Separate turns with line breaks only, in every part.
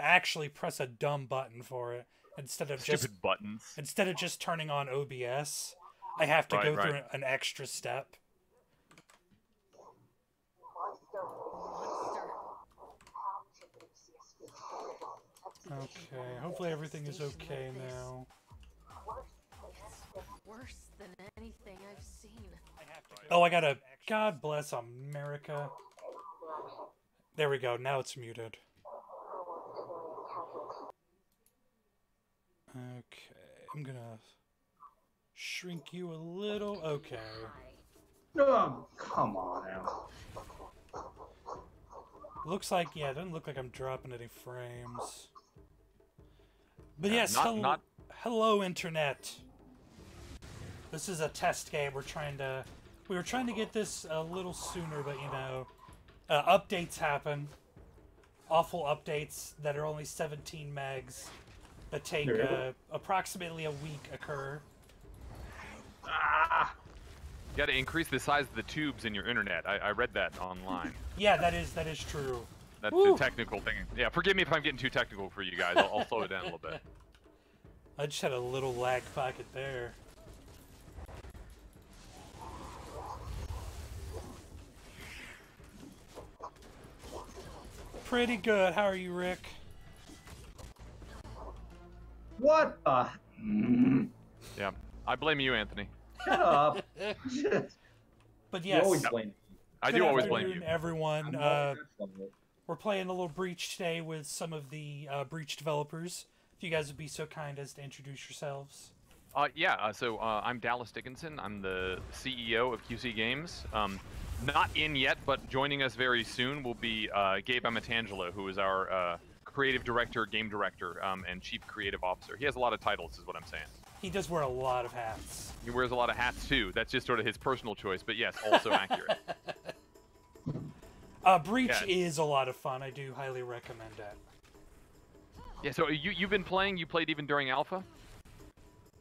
actually press a dumb button for it instead of
Stupid buttons.
Instead of just turning on OBS. I have to go through an extra step. Okay, hopefully everything is okay now.
Worse than anything I've seen.
Oh, I gotta... God bless America. There we go, now it's muted. Okay, I'm gonna shrink you a little. Okay.
Oh, come on now.
Looks like, yeah, it doesn't look like I'm dropping any frames. But yes, hello internet. This is a test game. We were trying to get this a little sooner, but you know, updates happen. Awful updates that are only 17 megs that take approximately a week occur.
Ah! You got to increase the size of the tubes in your internet. I read that online.
Yeah, that is true.
That's a technical thing. Yeah, forgive me if I'm getting too technical for you guys. I'll slow it down a little bit.
I just had a little lag pocket there. Pretty good. How are you, Rick?
What?
Yeah, I blame you, Anthony.
Shut up.
But yes,
you always blame me.
I do always blame you.
Everyone, we're playing a little Breach today with some of the Breach developers. If you guys would be so kind as to introduce yourselves.
So I'm Dallas Dickinson. I'm the CEO of QC Games. Not in yet, but joining us very soon will be Gabe Amatangelo, who is our creative director, game director, and chief creative officer. He has a lot of titles, is what I'm saying.
He does wear a lot of hats.
He wears a lot of hats, too. That's just sort of his personal choice, but yes, also accurate.
Breach is a lot of fun. I do highly recommend it.
Yeah, so you've been playing? You played even during Alpha?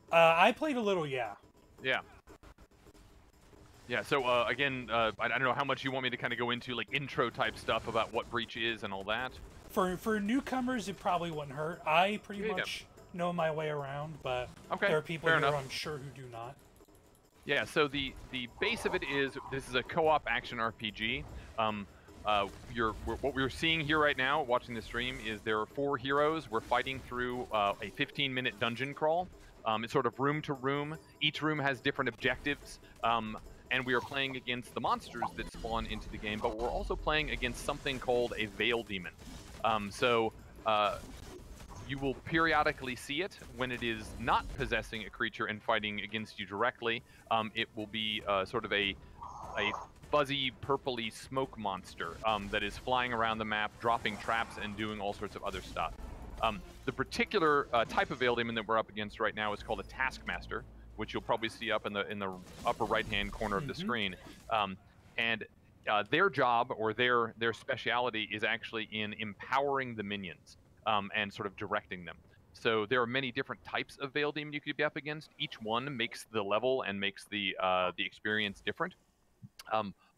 I played a little, yeah.
Yeah. Yeah, so again, I don't know how much you want me to kind of go into, like, intro-type stuff about what Breach is and all that.
For newcomers, it probably wouldn't hurt. I pretty much know my way around, but there are people here I'm sure who do not.
Yeah, so the base of it is, this is a co-op action RPG. What we're seeing here right now, watching the stream, is there are 4 heroes. We're fighting through a 15-minute dungeon crawl. It's sort of room to room. Each room has different objectives. And we are playing against the monsters that spawn into the game, but we're also playing against something called a Veil Demon. You will periodically see it when it is not possessing a creature and fighting against you directly. It will be sort of a fuzzy, purpley smoke monster that is flying around the map, dropping traps, and doing all sorts of other stuff. The particular type of Veil Demon that we're up against right now is called a Taskmaster, which you'll probably see up in the upper right-hand corner of the screen. Their job, or their speciality, is actually in empowering the minions and sort of directing them. So there are many different types of Veil Demon you could be up against. Each one makes the level and makes the experience different.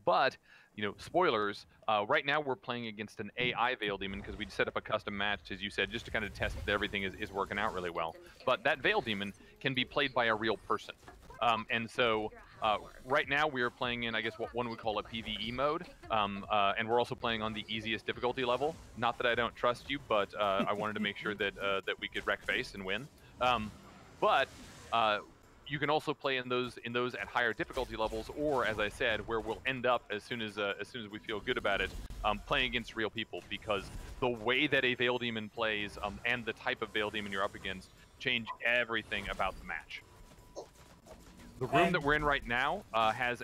But, you know, spoilers, right now we're playing against an AI Veil Demon because we set up a custom match, as you said, just to kind of test that everything is working out really well. But that Veil Demon can be played by a real person. And so right now we are playing in, I guess, what one would call a PvE mode. And we're also playing on the easiest difficulty level. Not that I don't trust you, but I wanted to make sure that that we could wreck face and win. You can also play in those at higher difficulty levels, or, as I said, where we'll end up as soon as we feel good about it, playing against real people, because the way that a Veil Demon plays and the type of Veil Demon you're up against change everything about the match. The room that we're in right now has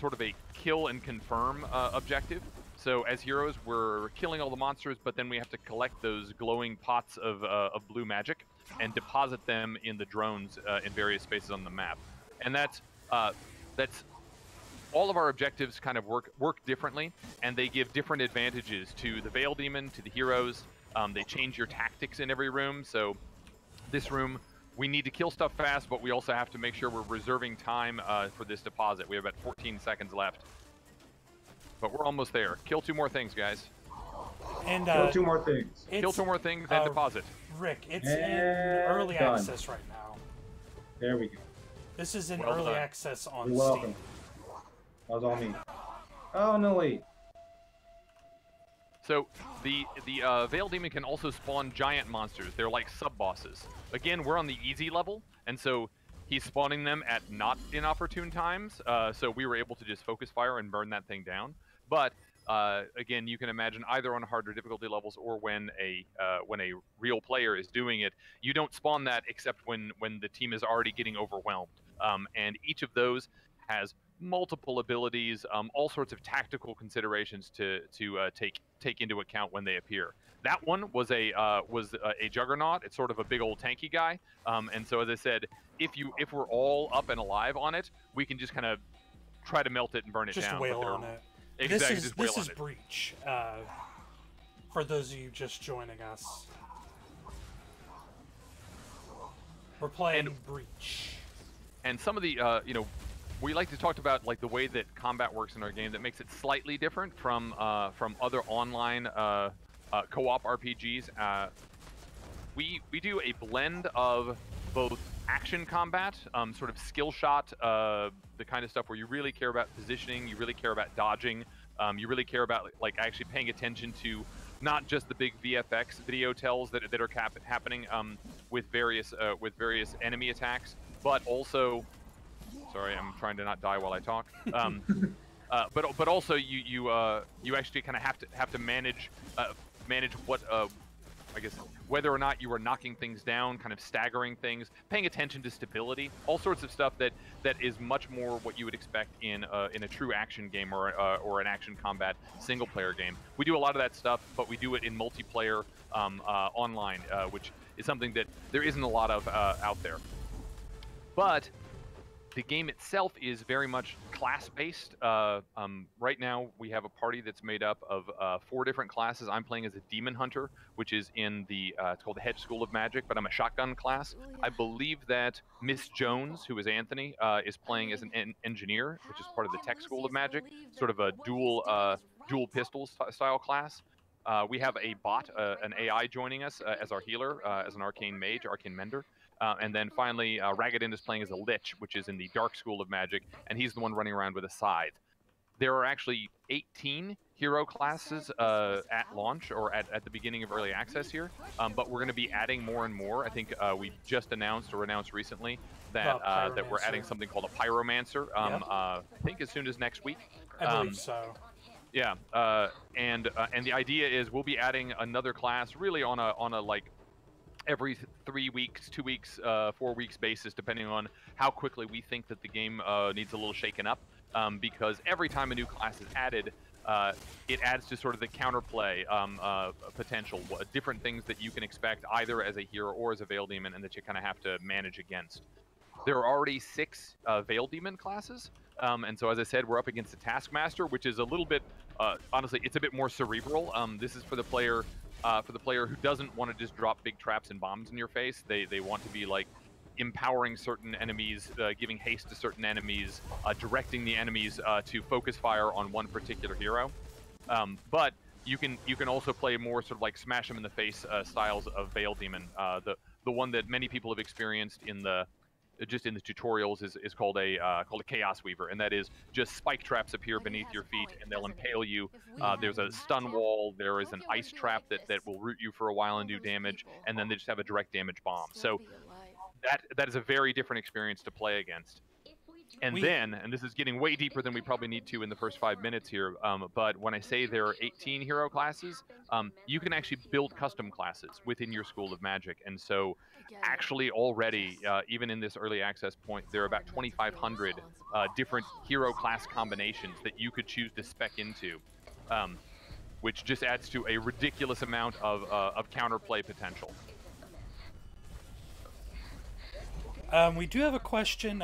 sort of a kill and confirm objective. So as heroes, we're killing all the monsters, but then we have to collect those glowing pots of blue magic and deposit them in the drones in various spaces on the map. And that's all of our objectives kind of work differently, and they give different advantages to the Veil Demon, to the heroes. They change your tactics in every room. So this room, we need to kill stuff fast, but we also have to make sure we're reserving time for this deposit. We have about 14 seconds left. But we're almost there. Kill 2 more things, guys.
And
kill 2 more things.
Kill 2 more things and deposit.
Rick, it's
And
in early
done.
access right now.
There we go.
This is in
Well
early
done.
access on
You're welcome.
Steam.
That was all me. Oh no, wait.
So the Veil Demon can also spawn giant monsters. They're like sub-bosses. Again, we're on the easy level, and so he's spawning them at not inopportune times. So we were able to just focus fire and burn that thing down. But again, you can imagine either on harder difficulty levels or when a real player is doing it, you don't spawn that except when the team is already getting overwhelmed. And each of those has multiple abilities, all sorts of tactical considerations to take into account when they appear. That one was a juggernaut. It's sort of a big old tanky guy, and so as I said, if we're all up and alive on it, we can just kind of try to melt it and burn it down.
Just wail on it.
Exactly,
this is Breach. For those of you just joining us, we're playing Breach.
And some of the we like to talk about like the way that combat works in our game that makes it slightly different from other online co-op RPGs. We do a blend of both action combat, sort of skill shot, the kind of stuff where you really care about positioning, you really care about dodging, you really care about like actually paying attention to not just the big VFX video tells that are happening with various enemy attacks, but also. Sorry, I'm trying to not die while I talk. But also you actually kind of have to manage what I guess whether or not you are knocking things down, kind of staggering things, paying attention to stability, all sorts of stuff that is much more what you would expect in a true action game or an action combat single player game. We do a lot of that stuff, but we do it in multiplayer online, which is something that there isn't a lot of out there. But the game itself is very much class-based. Right now, we have a party that's made up of 4 different classes. I'm playing as a Demon Hunter, which is in the, it's called the Hedge School of Magic, but I'm a shotgun class. I believe that Miss Jones, who is Anthony, is playing as an engineer, which is part of the Tech School of Magic, sort of a dual pistol style class. We have a bot, an AI joining us as our healer, as an arcane mage, arcane mender. And then finally, Ragadin is playing as a Lich, which is in the Dark School of Magic, and he's the one running around with a scythe. There are actually 18 hero classes at launch, or at the beginning of early access here, but we're going to be adding more and more. I think we just announced recently that that we're adding something called a Pyromancer, I think as soon as next week.
I believe so.
Yeah, and the idea is we'll be adding another class really on a like every 3 weeks, 2 weeks, 4 weeks basis, depending on how quickly we think that the game needs a little shaken up. Because every time a new class is added, it adds to sort of the counterplay potential, different things that you can expect either as a hero or as a Veil Demon, and that you kind of have to manage against. There are already 6 Veil Demon classes, and so as I said, we're up against the Taskmaster, which is a little bit, honestly, it's a bit more cerebral. This is for the player who doesn't want to just drop big traps and bombs in your face. They want to be like empowering certain enemies, giving haste to certain enemies, directing the enemies to focus fire on one particular hero. But you can also play more sort of like smash them in the face styles of Veil Demon. The one that many people have experienced in the tutorials is called a Chaos Weaver, and that is just spike traps appear beneath your feet and they'll impale you. There's a stun wall, there is an ice trap that will root you for a while and do damage, and then they just have a direct damage bomb. So that is a very different experience to play against. And this is getting way deeper than we probably need to in the first 5 minutes here, but when I say there are 18 hero classes, you can actually build custom classes within your School of Magic. And so actually already, even in this early access point, there are about 2,500 different hero class combinations that you could choose to spec into, which just adds to a ridiculous amount of counterplay potential.
We do have a question.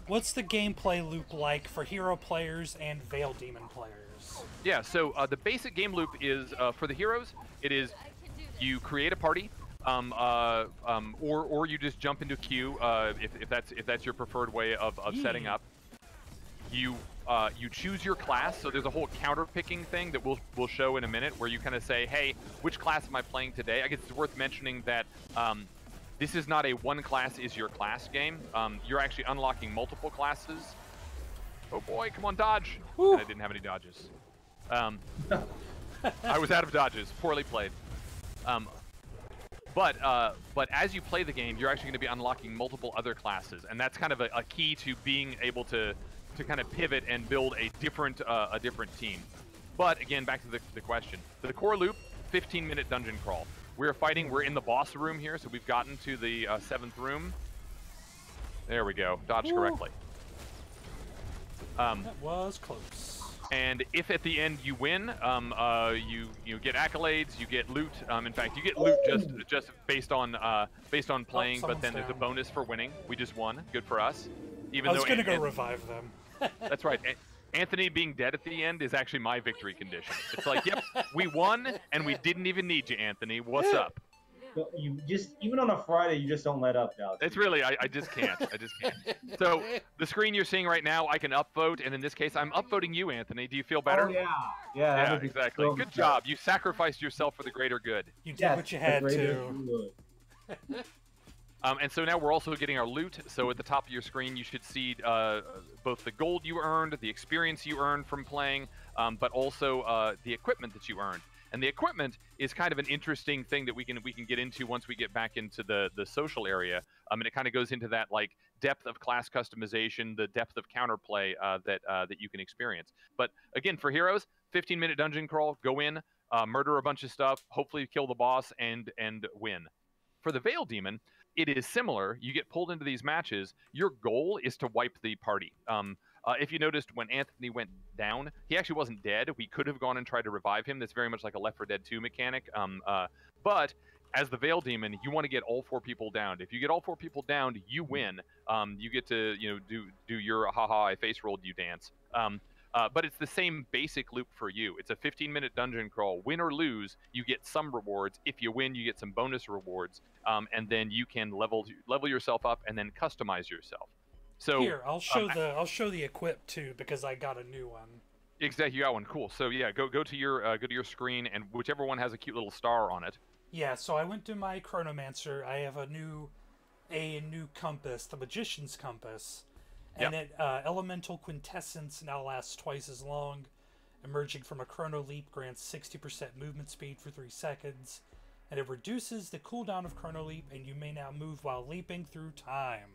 What's the gameplay loop like for hero players and Veil Demon players?
Yeah, so the basic game loop is, for the heroes, it is you create a party, or you just jump into queue if that's your preferred way of setting up. You you choose your class. So there's a whole counter picking thing that we'll show in a minute, where you kind of say, hey, which class am I playing today? I guess it's worth mentioning that this is not a one class is your class game. You're actually unlocking multiple classes. Oh boy, come on, dodge! And I didn't have any dodges. I was out of dodges. Poorly played. But as you play the game, you're actually going to be unlocking multiple other classes, and that's kind of a key to being able to kind of pivot and build a different team. But again, back to the question. The core loop, 15-minute dungeon crawl. We're fighting. We're in the boss room here, so we've gotten to the 7th room. There we go. Dodged correctly.
That was close.
And if at the end you win, you get accolades, you get loot. In fact, you get loot just based on playing. But then there's a bonus for winning. We just won. Good for us. Even
I was gonna go revive them.
That's right. Anthony being dead at the end is actually my victory condition. It's like, yep, we won, and we didn't even need you, Anthony. What's up?
You just, even on a Friday, you just don't let up, Alex.
It's really, I just can't. I just can't. So the screen you're seeing right now, I can upvote, and in this case, I'm upvoting you, Anthony. Do you feel better?
Oh, yeah,
exactly. Good job. You sacrificed yourself for the greater good.
You did what you had to.
And so now we're also getting our loot. So at the top of your screen, you should see both the gold you earned, the experience you earned from playing, but also the equipment that you earned. And the equipment is kind of an interesting thing that we can get into once we get back into the social area. And it kind of goes into that like depth of class customization, the depth of counterplay that you can experience. But again, for heroes, 15-minute dungeon crawl, go in, murder a bunch of stuff, hopefully kill the boss and win. For the Veil Demon, it is similar. You get pulled into these matches. Your goal is to wipe the party. If you noticed, when Anthony went down, he actually wasn't dead. We could have gone and tried to revive him. That's very much like a Left 4 Dead 2 mechanic. But as the Veil Demon, you want to get all 4 people downed. If you get all 4 people downed, you win. You get to do your haha, I face rolled you dance. But it's the same basic loop for you. It's a 15-minute dungeon crawl. Win or lose, you get some rewards. If you win, you get some bonus rewards, and then you can level yourself up and then customize yourself. So
here, I'll show the equip too, because I got a new one.
Exactly, you got one. Cool. So yeah, go to your screen, and whichever one has a cute little star on it.
Yeah. So I went to my Chronomancer. I have a new compass, the Magician's Compass. And Elemental Quintessence now lasts twice as long. Emerging from a Chrono Leap grants 60% movement speed for 3 seconds. And it reduces the cooldown of Chrono Leap, and you may now move while leaping through time.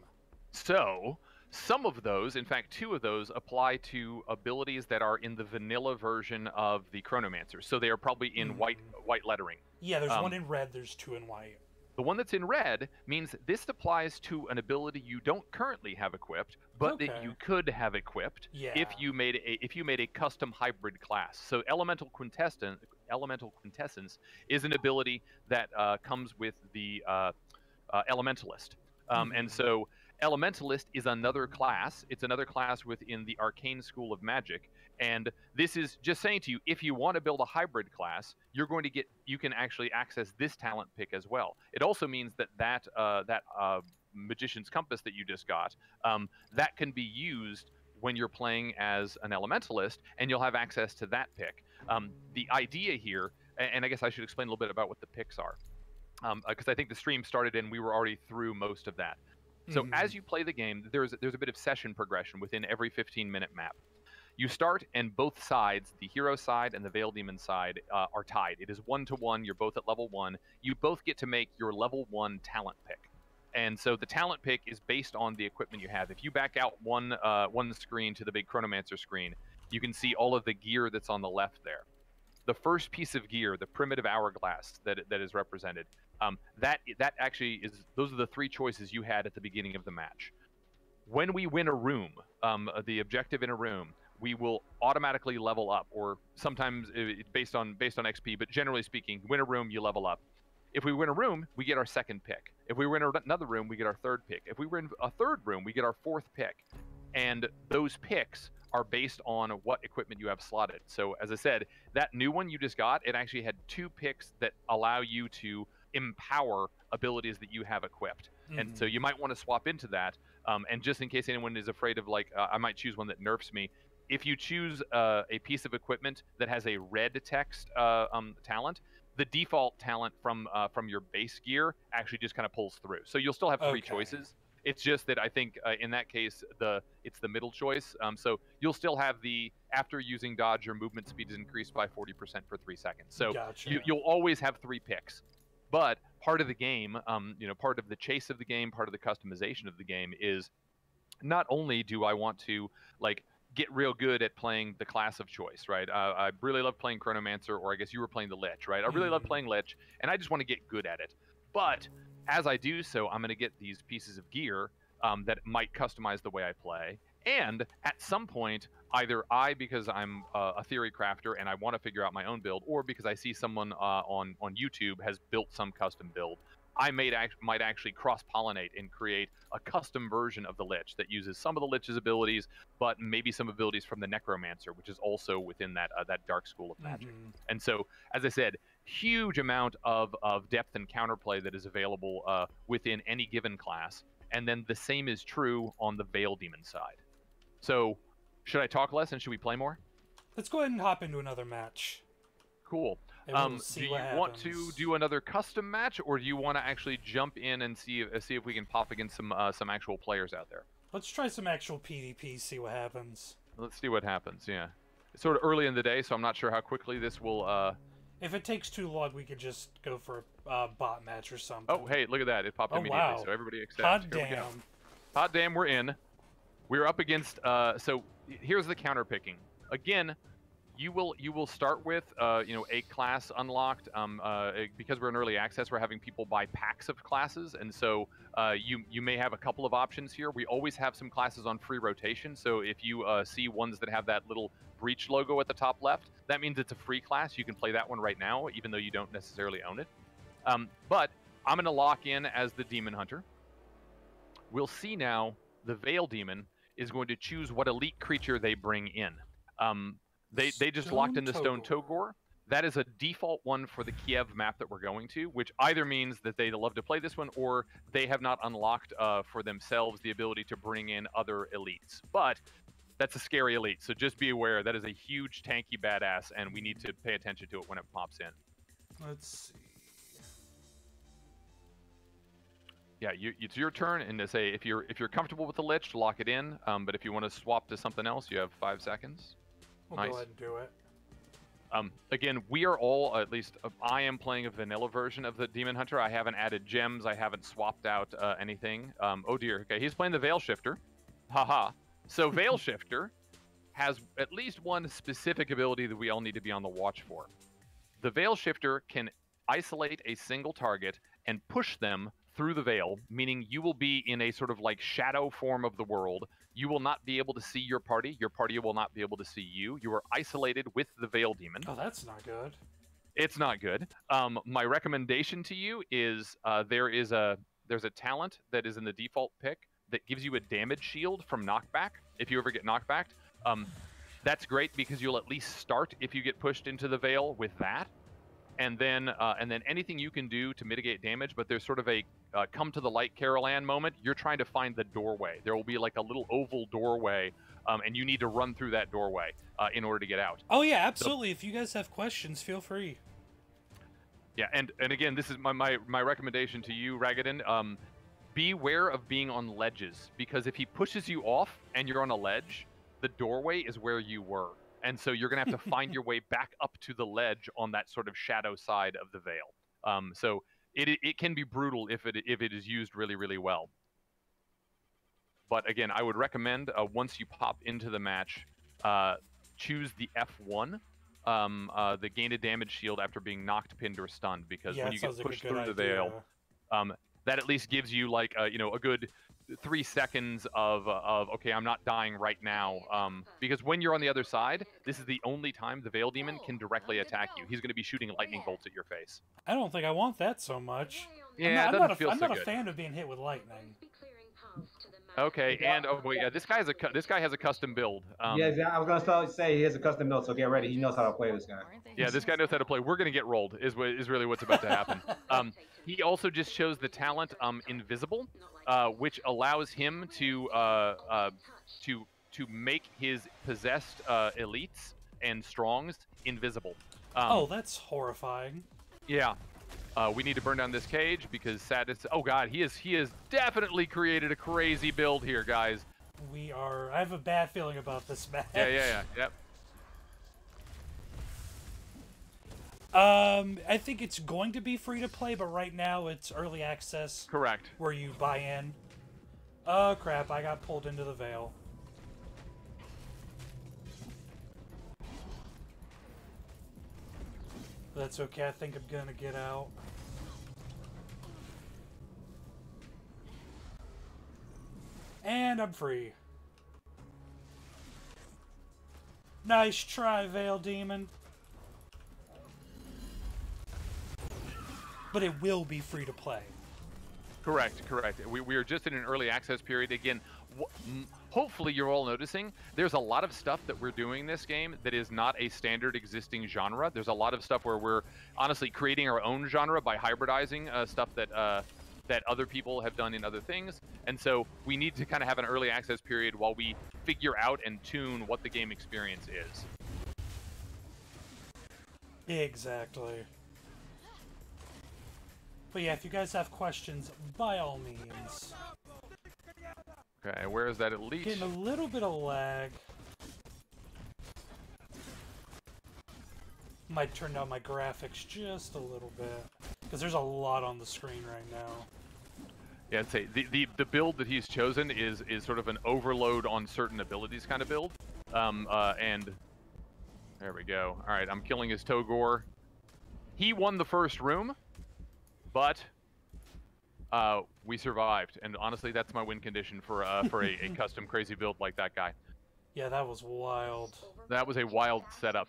So, some of those, in fact 2 of those, apply to abilities that are in the vanilla version of the Chronomancer. So they are probably in white lettering.
Yeah, there's one in red, there's 2 in white.
The one that's in red means this applies to an ability you don't currently have equipped, but that you could have equipped if you made a custom hybrid class. So Elemental Quintessence is an ability that comes with the Elementalist, and so Elementalist is another class. It's another class within the Arcane School of Magic. And this is just saying to you, if you want to build a hybrid class, you can actually access this talent pick as well. It also means that Magician's Compass that you just got, that can be used when you're playing as an Elementalist, and you'll have access to that pick. The idea here, and I guess I should explain a little bit about what the picks are, because I think the stream started and we were already through most of that. So as you play the game, there's a bit of session progression within every 15-minute map. You start, and both sides, the hero side and the Veil Demon side, are tied. It is 1-to-1. You're both at level 1. You both get to make your level 1 talent pick. And so the talent pick is based on the equipment you have. If you back out one screen to the big Chronomancer screen, you can see all of the gear that's on the left there. The first piece of gear, the primitive hourglass that is represented, that actually is, those are the 3 choices you had at the beginning of the match. When we win a room, the objective in a room, we will automatically level up, or sometimes it's based on XP, but generally speaking, win a room, you level up. If we win a room, we get our 2nd pick. If we win another room, we get our 3rd pick. If we win a 3rd room, we get our 4th pick. And those picks are based on what equipment you have slotted. So as I said, that new one you just got, it actually had 2 picks that allow you to empower abilities that you have equipped. And so you might want to swap into that. And just in case anyone is afraid of, like, I might choose one that nerfs me, if you choose a piece of equipment that has a red text talent, the default talent from your base gear actually just kind of pulls through. So you'll still have three choices. It's just that I think in that case it's the middle choice. So you'll still have after using dodge, your movement speed is increased by 40% for 3 seconds. So you'll always have 3 picks. But part of the game, part of the chase of the game, part of the customization of the game is not only do I want to get real good at playing the class of choice, right? I really love playing Chronomancer, or I guess you were playing the Lich, right? I really love playing Lich, and I just want to get good at it. But as I do so, I'm going to get these pieces of gear that might customize the way I play. And at some point, either because I'm a theory crafter and I want to figure out my own build, or because I see someone on YouTube has built some custom build, I might actually cross-pollinate and create a custom version of the Lich that uses some of the Lich's abilities, but maybe some abilities from the Necromancer, which is also within that dark school of magic. And so, as I said, huge amount of depth and counterplay that is available within any given class. And then the same is true on the Veil Demon side. So, should I talk less and should we play more?
Let's go ahead and hop into another match.
Cool. Do you want to do another custom match, or do you want to actually jump in and see if we can pop against some actual players out there?
Let's try some actual PvP, see what happens.
Let's see what happens, yeah. It's sort of early in the day, so I'm not sure how quickly this will...
If it takes too long, we could just go for a bot match or something.
Oh, hey, look at that. It popped immediately,
wow.
So everybody accepts.
Hot damn.
Hot damn, we're in. We're up against... so here's the counter picking. Again... You will start with a class unlocked because we're in early access. We're having people buy packs of classes, and so you may have a couple of options here. We always have some classes on free rotation, so if you see ones that have that little breach logo at the top left, that means it's a free class. You can play that one right now, even though you don't necessarily own it. But I'm going to lock in as the Demon Hunter. We'll see now the Veil Demon is going to choose what elite creature they bring in. They just locked in the Stone Togor. That is a default one for the Kiev map that we're going to, which either means that they love to play this one, or they have not unlocked for themselves the ability to bring in other elites. But that's a scary elite, so just be aware that is a huge tanky badass, and we need to pay attention to it when it pops in.
Let's see.
Yeah, it's your turn, and to say if you're comfortable with the Lich, lock it in. But if you want to swap to something else, you have 5 seconds.
We'll go ahead and do it.
Again, we are all, at least I am playing a vanilla version of the Demon Hunter. I haven't added gems. I haven't swapped out anything. Oh dear. Okay, he's playing the Veil Shifter. Haha. So Veil Shifter has at least one specific ability that we all need to be on the watch for. The Veil Shifter can isolate a single target and push them through the veil, meaning you will be in a sort of shadow form of the world. You will not be able to see your party. Your party will not be able to see you. You are isolated with the Veil Demon.
Oh, that's not good.
It's not good. My recommendation to you is there's a talent that is in the default pick that gives you a damage shield from knockback if you ever get knockbacked. That's great because you'll at least start if you get pushed into the veil with that. And then anything you can do to mitigate damage, but there's sort of a come to the light, Carol Ann moment. You're trying to find the doorway. There will be like a little oval doorway, and you need to run through that doorway in order to get out.
Oh yeah, absolutely. So, if you guys have questions, feel free.
Yeah, and again, this is my recommendation to you, Ragadan. Beware of being on ledges, because if he pushes you off and you're on a ledge, the doorway is where you were. And so you're going to have to find your way back up to the ledge on that sort of shadow side of the veil. So it can be brutal if it is used really, really well. But again, I would recommend once you pop into the match, choose the F1, the gain a damage shield after being knocked, pinned, or stunned, because when you get pushed through the veil, that at least gives you like a good 3 seconds of okay, I'm not dying right now, because when you're on the other side, this is the only time the Veil Demon can directly attack you. He's going to be shooting lightning bolts at your face.
I don't think I want that so much.
Yeah,
I'm not a fan of being hit with lightning.
Okay, and oh boy, yeah, this guy has a custom build.
Yeah, I was gonna say he has a custom build, so get ready. He knows how to play this guy.
Yeah, this guy knows how to play. We're gonna get rolled. Is really what's about to happen. He also just shows the talent Invisible, which allows him to to make his possessed elites and strongs invisible.
Oh, that's horrifying.
Yeah. We need to burn down this cage because Sadness. Oh God, he has definitely created a crazy build here, guys.
I have a bad feeling about this match.
Yep.
I think it's going to be free to play, but right now it's early access.
Correct.
Where you buy in. Oh crap, I got pulled into the veil. That's okay, I think I'm gonna get out. And I'm free. Nice try, Veil Demon. But it will be free to play.
Correct. We are just in an early access period. Again, hopefully you're all noticing there's a lot of stuff that we're doing in this game that is not a standard existing genre. There's a lot of stuff where we're honestly creating our own genre by hybridizing stuff that other people have done in other things. And so we need to kind of have an early access period while we figure out and tune what the game experience is.
Exactly. But yeah, if you guys have questions, by all means.
Okay, where is that elite?
Getting a little bit of lag. Might turn down my graphics just a little bit. Because there's a lot on the screen right now.
Yeah, I'd say the build that he's chosen is sort of an overload on certain abilities kind of build. And there we go. All right, I'm killing his Togor. He won the first room, but we survived. And honestly, that's my win condition for a custom crazy build like that guy.
Yeah, that was wild.
That was a wild setup.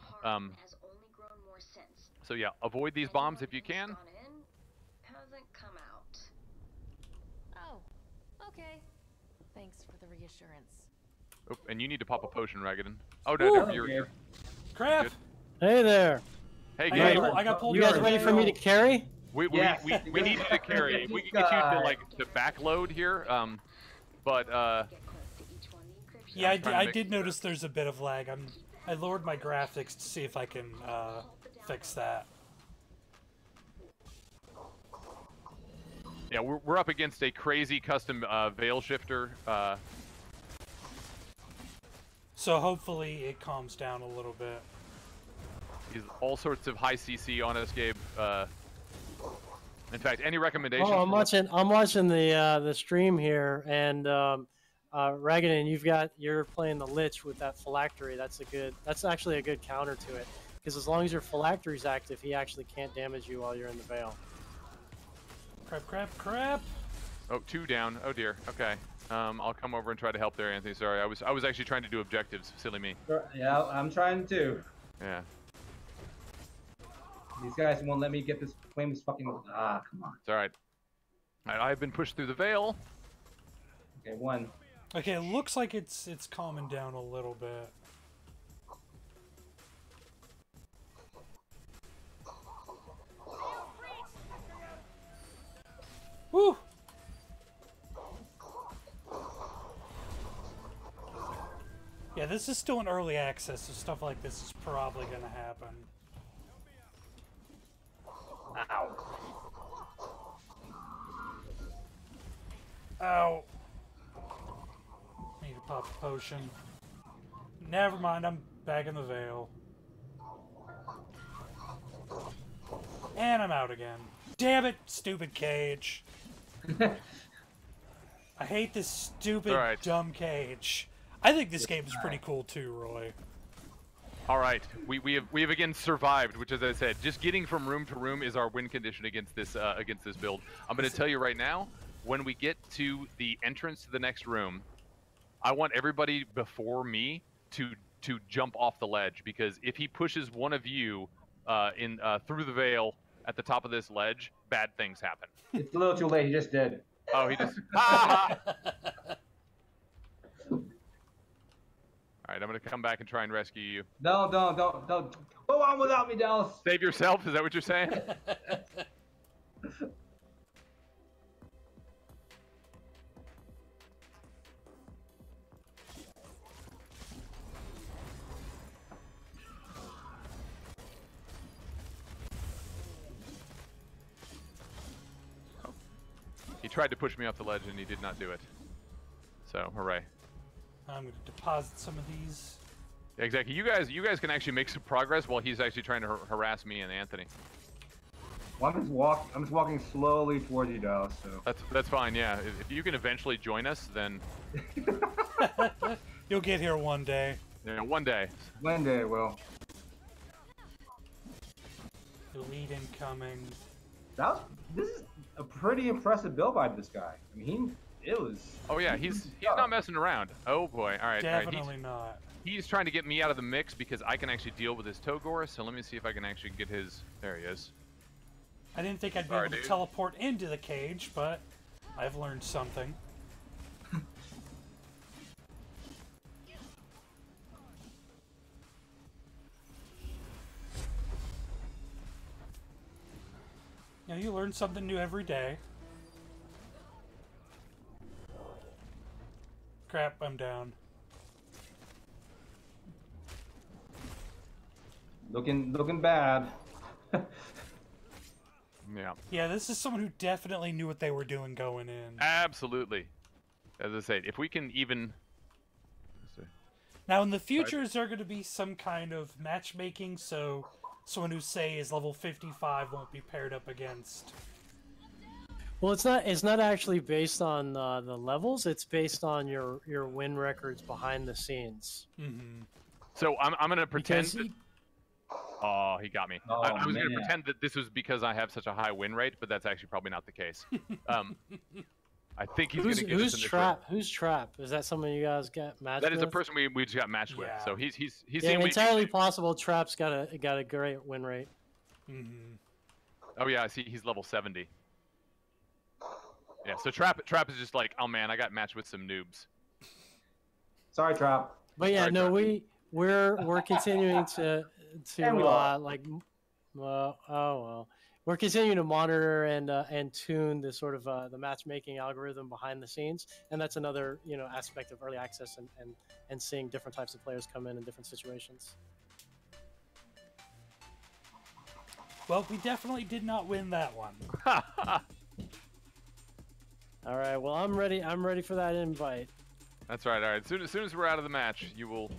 So yeah, avoid these bombs if you can.
Okay. Thanks for the reassurance.
Oh, and you need to pop a potion, Ragadan. Oh, no, you're
Crap!
Hey there.
Hey,
I got pulled.
You guys ready for me to carry?
We need you to carry. We can get you to like to backload here.
Yeah, I did notice there's a bit of lag. I lowered my graphics to see if I can fix that.
Yeah, we're up against a crazy custom veil shifter.
So hopefully it calms down a little bit.
He's all sorts of high CC on us, Gabe. In fact, any recommendations?
Oh, I'm watching the stream here, and Ragadan, you're playing the Lich with that phylactery. That's actually a good counter to it, because as long as your phylactery's active, he actually can't damage you while you're in the veil.
Crap.
Oh, 2 down. Oh dear. Okay. I'll come over and try to help there, Anthony. Sorry, I was actually trying to do objectives. Silly me.
Yeah, I'm trying to.
Yeah.
These guys won't let me get this famous fucking. Ah, come on.
It's all right. I've been pushed through the veil.
Okay, 1.
Okay, it looks like it's calming down a little bit. Woo! Yeah, this is still in early access, so stuff like this is probably gonna happen. Ow! Need to pop a potion. Never mind, I'm back in the veil. And I'm out again. Damn it, stupid cage. I hate this stupid, dumb cage. I think this game is pretty cool too, Roy.
All right, we have again survived, which, as I said, just getting from room to room is our win condition against this build. I'm going to tell you right now, when we get to the entrance to the next room, I want everybody before me to jump off the ledge, because if he pushes one of you through the veil at the top of this ledge, bad things happen.
It's a little too late. He just did.
Oh, he just. Ah! All right, I'm gonna come back and try and rescue you.
No, don't. Go on without me, Dallas.
Save yourself. Is that what you're saying? tried to push me off the ledge and he did not do it. So, hooray.
I'm going to deposit some of these.
Yeah, exactly. You guys can actually make some progress while he's actually trying to harass me and Anthony.
Well, I'm just walking slowly towards you, Dallas. So
That's fine. Yeah. If you can eventually join us, then
you'll get here one day.
Yeah, one day.
One day, well.
Elite incoming.
This is a pretty impressive build by this guy. I mean, it was.
Oh yeah, he's not messing around. Oh boy. All right.
Definitely not.
He's trying to get me out of the mix because I can actually deal with his Togor. So let me see if I can actually get his. There he is.
I didn't think I'd be able to teleport into the cage, but I've learned something. You know, you learn something new every day. Crap, I'm down.
Looking bad.
Yeah.
Yeah, this is someone who definitely knew what they were doing going in.
Absolutely. As I say, if we can even...
Now, in the future, is there going to be some kind of matchmaking so someone who, say, is level 55 won't be paired up against?
Well, it's not actually based on the levels. It's based on your win records behind the scenes.
Mm-hmm.
So I'm going to pretend... Oh, he got me.
Oh,
I was going to pretend that this was because I have such a high win rate, but that's actually probably not the case. I think he's going to get us in this room.
Who's Trap? Is that someone you guys got matched with?
That is a person we just got matched with. So he's
yeah, entirely possible. Trap's got a great win rate.
Mm-hmm.
Oh yeah, I see. He's level 70. Yeah. So Trap is just like, oh man, I got matched with some noobs.
Sorry, Trap.
But yeah,
Sorry,
we're continuing to we're continuing to monitor and tune the sort of the matchmaking algorithm behind the scenes, and that's another aspect of early access and seeing different types of players come in different situations.
Well, we definitely did not win that one.
All right, well I'm ready for that invite.
That's right. All right, as soon as we're out of the match, you will.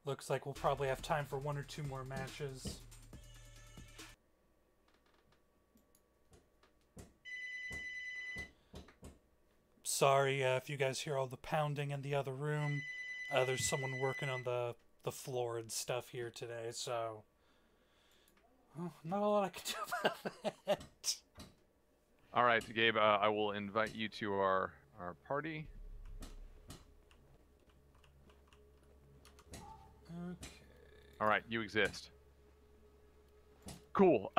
Looks like we'll probably have time for 1 or 2 more matches. Sorry if you guys hear all the pounding in the other room. There's someone working on the floor and stuff here today, so... Oh, not a lot I can do about that.
All right, Gabe, I will invite you to our party.
Okay.
All right, you exist. Cool.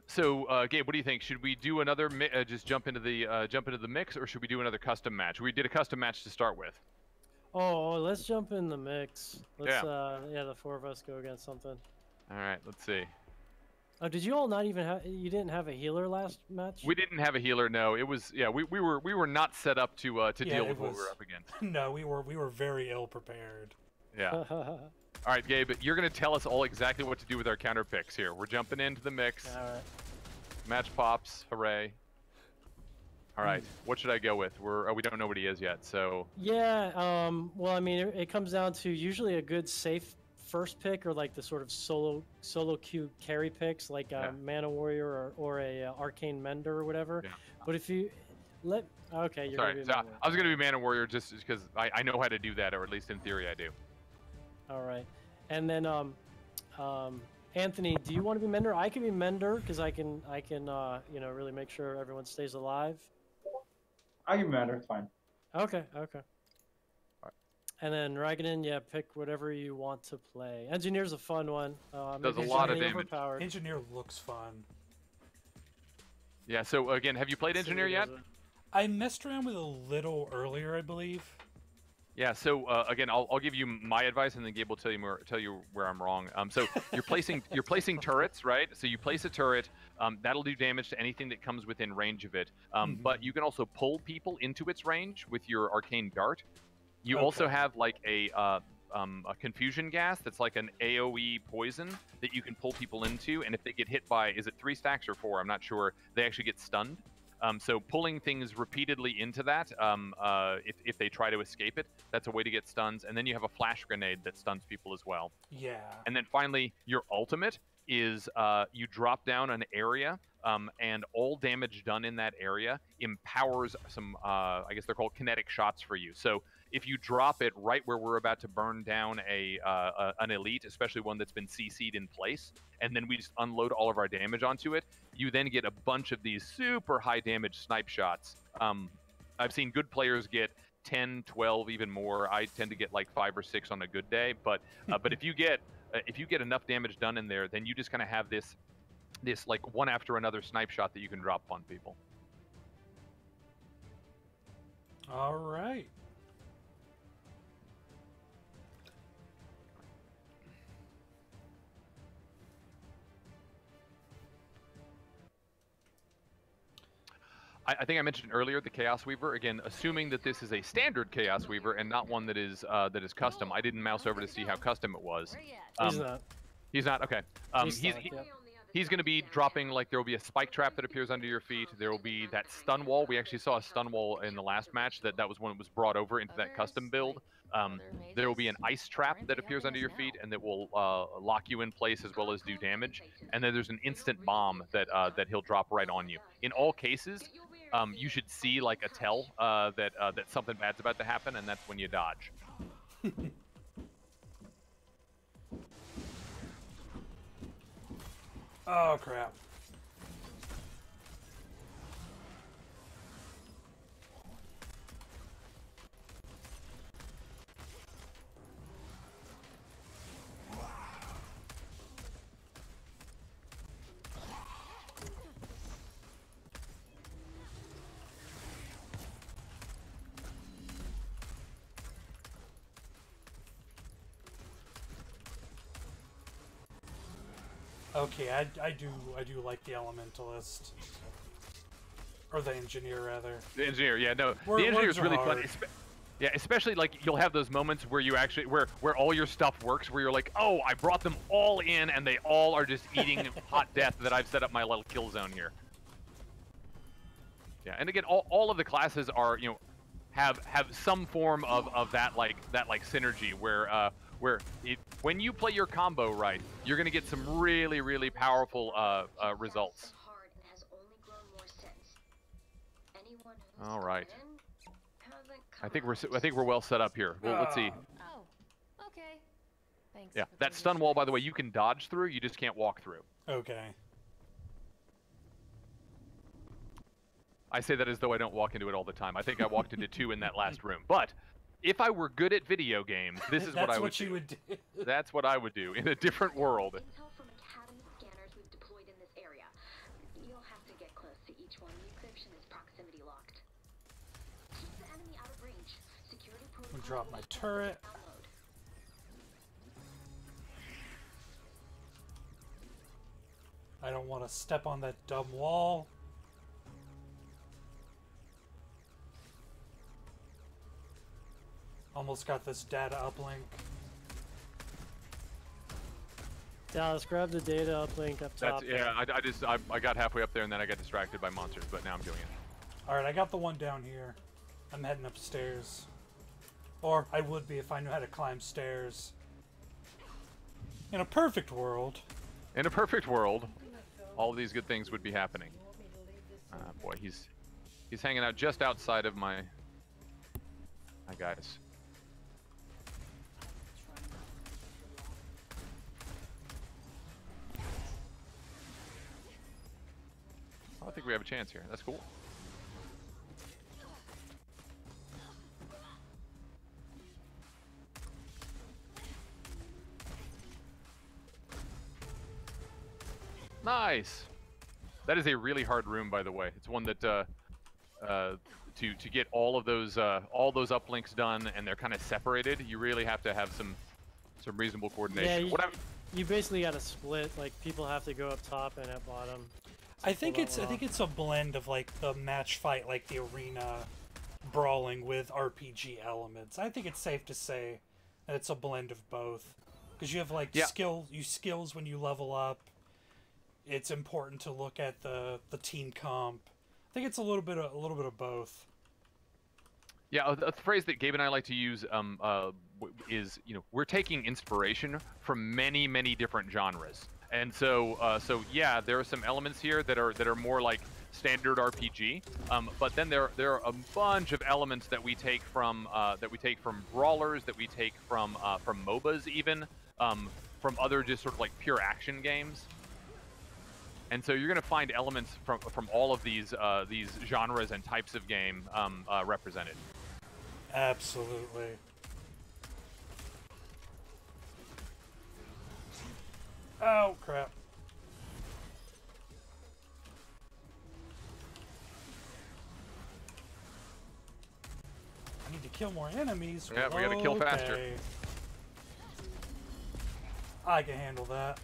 So Gabe, what do you think? Should we do another just jump into the mix, or should we do another custom match? We did a custom match to start with.
Oh, let's jump in the mix. Let's
yeah,
the 4 of us go against something.
All right, let's see.
Oh, did you all not even have? You didn't have a healer last match?
We didn't have a healer. No, it was we were not set up to deal with what we were up against.
No, we were very ill prepared.
Yeah. All right, Gabe, you're going to tell us all exactly what to do with our counter picks here. We're jumping into the mix.
All right.
Match pops. Hooray. All right. What should I go with? We don't know what he is yet, so...
Yeah, well, I mean, it comes down to usually a good safe first pick or like the sort of solo queue carry picks like Mana Warrior or a Arcane Mender or whatever. Yeah. But if you... Okay, you're
Sorry,
going to be
I was going to be Mana Warrior just because I know how to do that, or at least in theory I do.
All right, and then Anthony, do you want to be Mender? I can be Mender because I can really make sure everyone stays alive.
I can be Mender. It's fine.
Okay. All
right.
And then Ragadan, pick whatever you want to play. Engineer's a fun one.
Does a lot of damage.
Engineer looks fun.
Yeah. So again, have you played Engineer yet?
I messed around with it a little earlier, I believe.
Yeah, so again, I'll give you my advice, and then Gabe will tell you where I'm wrong. So you're placing turrets, right? So you place a turret, that'll do damage to anything that comes within range of it. But you can also pull people into its range with your arcane dart. You also have like a a confusion gas that's like an AoE poison that you can pull people into, and if they get hit by, is it 3 stacks or 4? I'm not sure. They actually get stunned. So pulling things repeatedly into that, if they try to escape it, that's a way to get stuns. And then you have a flash grenade that stuns people as well.
Yeah.
And then finally, your ultimate is you drop down an area, and all damage done in that area empowers some, I guess they're called kinetic shots for you. So if you drop it right where we're about to burn down an elite, especially one that's been CC'd in place, and then we just unload all of our damage onto it, you then get a bunch of these super high damage snipe shots. I've seen good players get 10, 12, even more. I tend to get like 5 or 6 on a good day, but if you get enough damage done in there, then you just kind of have this like one after another snipe shot that you can drop on people.
All right.
I think I mentioned earlier the Chaos Weaver. Again, assuming that this is a standard Chaos Weaver and not one that is custom. I didn't mouse over to see how custom it was.
He's not.
He's not? Okay. He's going to be dropping, like, there will be a spike trap that appears under your feet. There will be that stun wall. We actually saw a stun wall in the last match. That was when it was brought over into that custom build. There will be an ice trap that appears under your feet and that will lock you in place as well as do damage. And then there's an instant bomb that he'll drop right on you. In all cases, you should see like a tell that something bad's about to happen, and that's when you dodge.
Oh crap. Okay, I do like the Elementalist. Or the Engineer, rather.
The Engineer, yeah, no. The Engineer is really fun. Yeah, especially, like, you'll have those moments where you actually, where all your stuff works, where you're like, oh, I brought them all in, and they all are just eating hot death that I've set up my little kill zone here. Yeah, and again, all of the classes are, you know, have some form of that synergy where when you play your combo right, you're going to get some really, really powerful results. All right. I think we're well set up here. Well, let's see.
Oh, okay. Thanks.
Yeah, that stun wall, by the way, you can dodge through. You just can't walk through.
Okay.
I say that as though I don't walk into it all the time. I think I walked into 2 in that last room. But if I were good at video games, this is what I would do.
You would do.
That's what I would do in a different world.
Intel from Academy scanners we've deployed in this area. You'll have to get close to each one. The encryption is proximity locked. Keep the enemy out of range. Security protocol.
I'm gonna drop my turret. I don't want to step on that dumb wall. Almost got this data uplink.
Dallas, grab the data uplink up top.
Yeah, I got halfway up there and then I got distracted by monsters, but now I'm doing it.
Alright, I got the one down here. I'm heading upstairs. Or I would be if I knew how to climb stairs. In a perfect world.
In a perfect world, all of these good things would be happening. Boy, he's hanging out just outside of my guys. I think we have a chance here. That's cool. Nice. That is a really hard room, by the way. It's one that to get all of those uplinks done and they're kind of separated, you really have to have some reasonable coordination.
Yeah, you basically got to split. Like, people have to go up top and at bottom.
I think it's a blend of like the match fight, like the arena brawling with RPG elements. I think it's safe to say and it's a blend of both. Because you have like
Yeah.
skills when you level up. It's important to look at the team comp. I think it's a little bit of both.
Yeah, a phrase that Gabe and I like to use is, we're taking inspiration from many, many different genres, and so yeah, there are some elements here that are more like standard RPG, but then there are a bunch of elements that we take from brawlers, that we take from MOBAs, even from other just sort of like pure action games. And so you're going to find elements from all of these genres and types of game represented.
Absolutely. Oh, crap. I need to kill more enemies.
Yeah, we gotta kill faster.
Okay. I can handle that.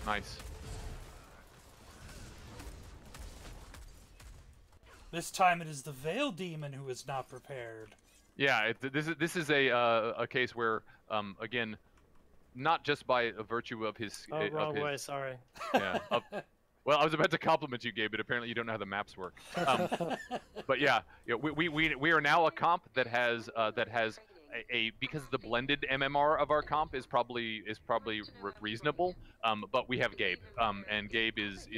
Nice.
This time it is the Veil Demon who is not prepared.
Yeah, this is a case where again, not just by virtue of his
wrong way, sorry.
Yeah. Well, I was about to compliment you, Gabe, but apparently you don't know how the maps work. But yeah, we are now a comp that has because the blended MMR of our comp is probably reasonable. But we have Gabe, and Gabe is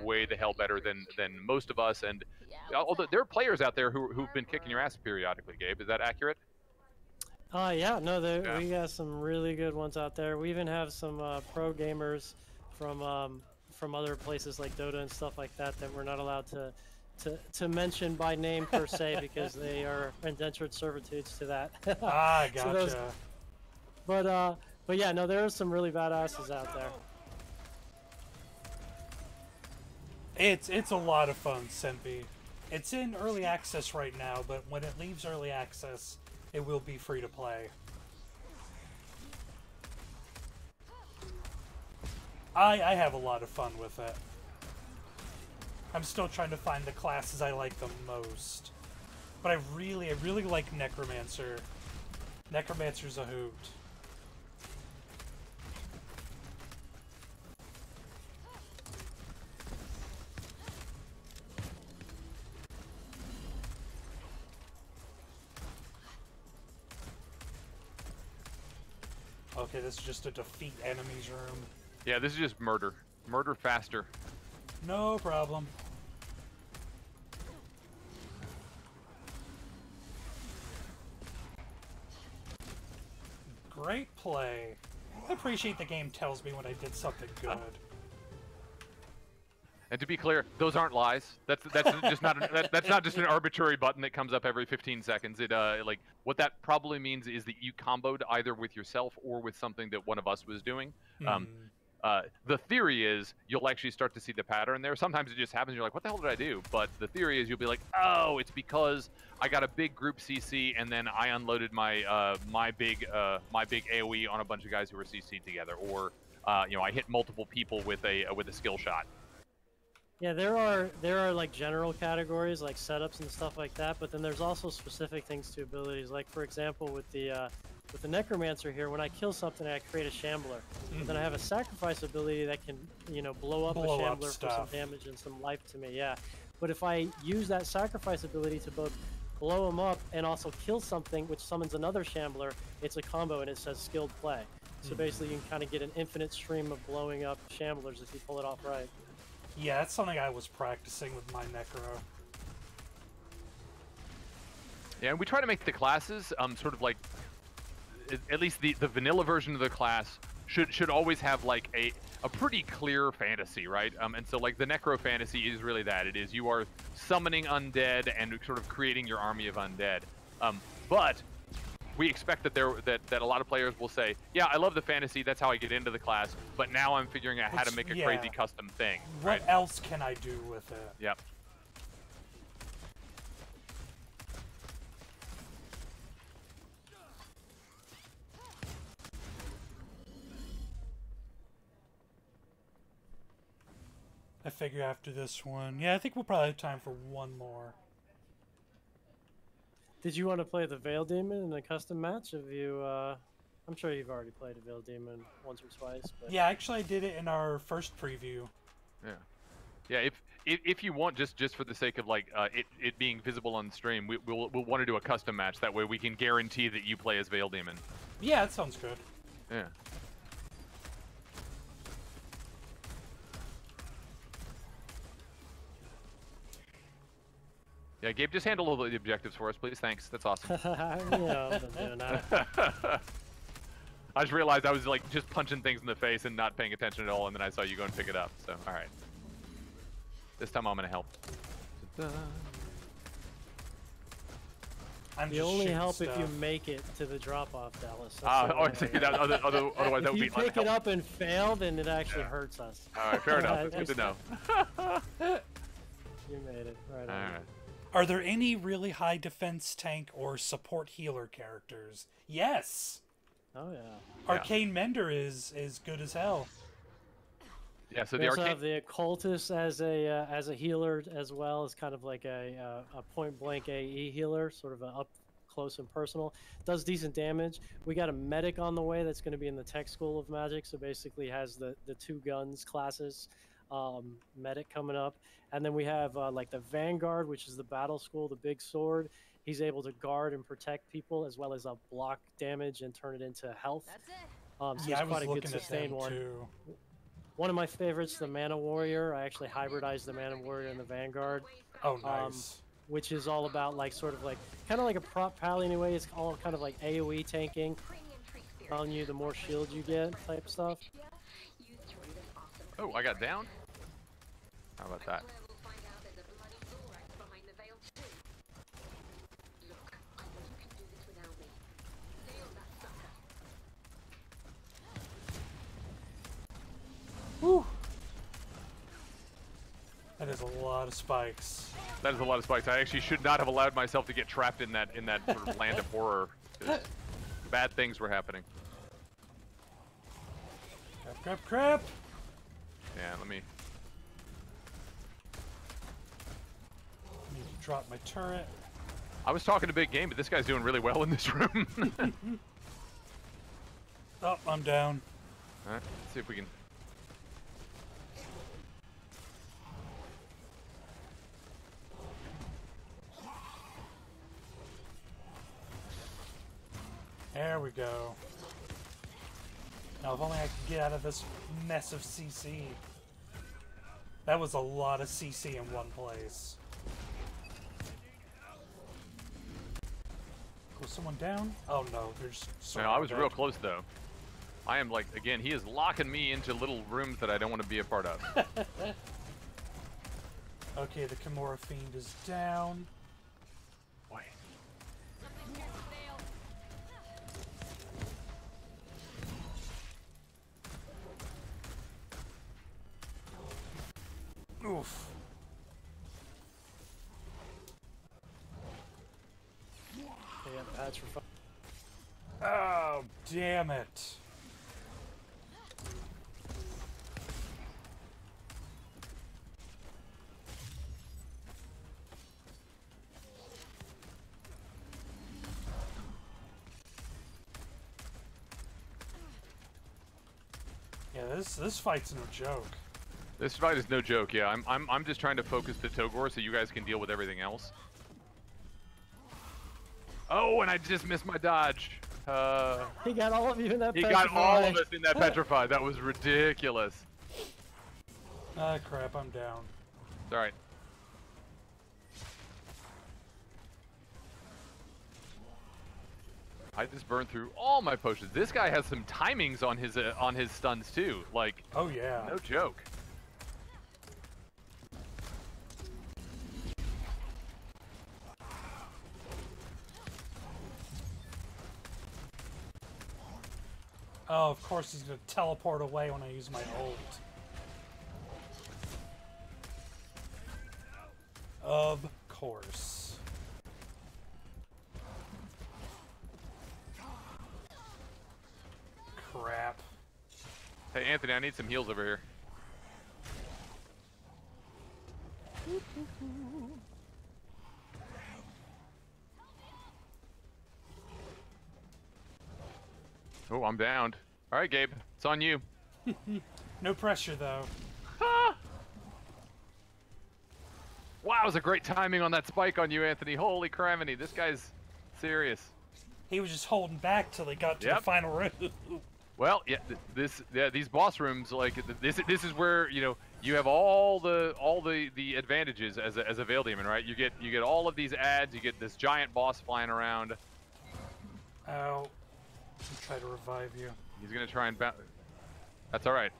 way the hell better than most of us. And although there are players out there who've been kicking your ass periodically, Gabe, is that accurate?
Yeah, no, we got some really good ones out there. We even have some pro gamers from other places like Dota and stuff like that we're not allowed to mention by name per se because they are indentured servitudes to that.
Ah, gotcha.
But yeah, no, there are some really badasses out there.
It's a lot of fun, Sempi. It's in early access right now, but when it leaves early access, it will be free to play. I have a lot of fun with it. I'm still trying to find the classes I like the most. But I really like Necromancer. Necromancer's a hoot. Okay, this is just a defeat enemies room.
Yeah, this is just murder. Murder faster.
No problem. Great play. I appreciate the game tells me when I did something good.
And to be clear, those aren't lies. That's just not that's not just an arbitrary button that comes up every 15 seconds. It like what that probably means is that you comboed either with yourself or with something that one of us was doing. The theory is you'll actually start to see the pattern there. Sometimes it just happens. You're like, what the hell did I do? But the theory is you'll be like, oh, it's because I got a big group CC and then I unloaded my my big AOE on a bunch of guys who were CC'd together, or I hit multiple people with a skill shot.
Yeah, there are like general categories like setups and stuff like that, but then there's also specific things to abilities. Like for example, with the Necromancer here, when I kill something, I create a Shambler. But then I have a Sacrifice ability that can, blow up a Shambler for some damage and some life to me. Yeah, but if I use that Sacrifice ability to both blow them up and also kill something, which summons another Shambler, it's a combo and it says skilled play. So basically, you can kind of get an infinite stream of blowing up Shamblers if you pull it off right.
Yeah, that's something I was practicing with my Necro.
Yeah, and we try to make the classes sort of like, at least the vanilla version of the class should always have like a pretty clear fantasy, right? And so like the Necro fantasy is really that. It is you are summoning undead and sort of creating your army of undead. But we expect that that a lot of players will say, yeah, I love the fantasy, that's how I get into the class, but now I'm figuring out how to make a crazy custom thing.
What else can I do with it?
Yep.
I figure after this one, yeah, I think we'll probably have time for one more.
Did you want to play the Veil Demon in a custom match? Have you? I'm sure you've already played a Veil Demon once or twice. But...
Yeah, actually, I did it in our first preview.
Yeah, yeah. If you want, just for the sake of like it being visible on stream, we'll want to do a custom match. That way we can guarantee that you play as Veil Demon.
Yeah, that sounds good.
Yeah. Yeah, Gabe, just handle all the objectives for us, please. Thanks. That's awesome.
Yeah, I've been doing that.
I just realized I was like just punching things in the face and not paying attention at all, and then I saw you go and pick it up. So, all right. This time I'm gonna help.
You only help if you make it to the drop-off, Dallas.
Otherwise that would be
if you pick it up and fail, then it actually hurts us.
All right, fair enough. That's good to know.
You made it. Right
all
on.
right.
Are there any really high defense tank or support healer characters? Yes.
Oh yeah.
Arcane Mender is good as hell.
Yeah, so
We
the
also
arcane.
have the Occultist as a healer as well, as kind of like a point blank AE healer, sort of a up close and personal. Does decent damage. We got a medic on the way that's going to be in the Tech School of Magic, so basically has the two guns classes. Medic coming up, and then we have like the Vanguard, which is the battle school, the big sword. He's able to guard and protect people as well as block damage and turn it into health.
That's it.
So
Yeah, I
it's
was
quite a good
looking at
sustained
them
one.
too.
One of my favorites, the Mana Warrior. I actually hybridized the Mana Warrior and the Vanguard,
Oh, nice.
which is all about like sort of like kind of like a prop pal anyway. It's all kind of like AOE tanking, telling you the more shield you get type stuff.
Oh, I got down. How about that?
Whew. That is a lot of spikes.
That is a lot of spikes. I actually should not have allowed myself to get trapped in that sort of land of horror. 'Cause bad things were happening.
Crap.
Yeah, let me.
Need to drop my turret.
I was talking a big game, but this guy's doing really well in this room.
Oh, I'm down.
All right, let's see if we can.
There we go. Now, if only I could get out of this mess of CC. That was a lot of CC in one place. Was someone down? Oh no, there's.
No, I was real close though. I am like, again, he is locking me into little rooms that I don't want to be a part of.
Okay, the Kimura Fiend is down.
Boy.
Oof.
Yeah, patch for fun.
Oh, damn it. Yeah, this fight's no joke.
This fight is no joke. Yeah, I'm just trying to focus the Togor so you guys can deal with everything else. Oh, and I just missed my dodge.
He got all of you in that.
He got all of us in that petrified. That was ridiculous.
Ah, crap, I'm down.
It's all right. I just burned through all my potions. This guy has some timings on his stuns too. Like,
Oh yeah.
no joke.
Oh, of course he's gonna teleport away when I use my ult. Of course. Crap.
Hey Anthony, I need some heals over here. Oh, I'm downed. All right, Gabe, it's on you.
No pressure, though.
Wow, it was a great timing on that spike on you, Anthony. Holy criminy, this guy's serious.
He was just holding back till he got to the final room.
Well, yeah, these boss rooms, like this is where you have all the advantages as a Veil Demon, right? You get all of these ads, you get this giant boss flying around.
Ow! I'll try to revive you.
He's gonna try and bounce. That's all right.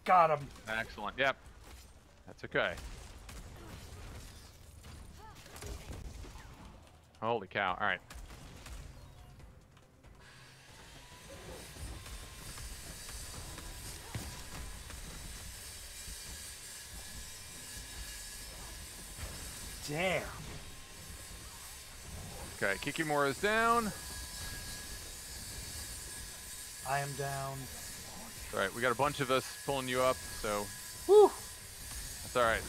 Got him.
Excellent. Yep. That's okay. Holy cow! All right.
Damn.
Okay, Kikimura's down.
I am down.
All right, we got a bunch of us pulling you up, so.
Whew.
That's all right.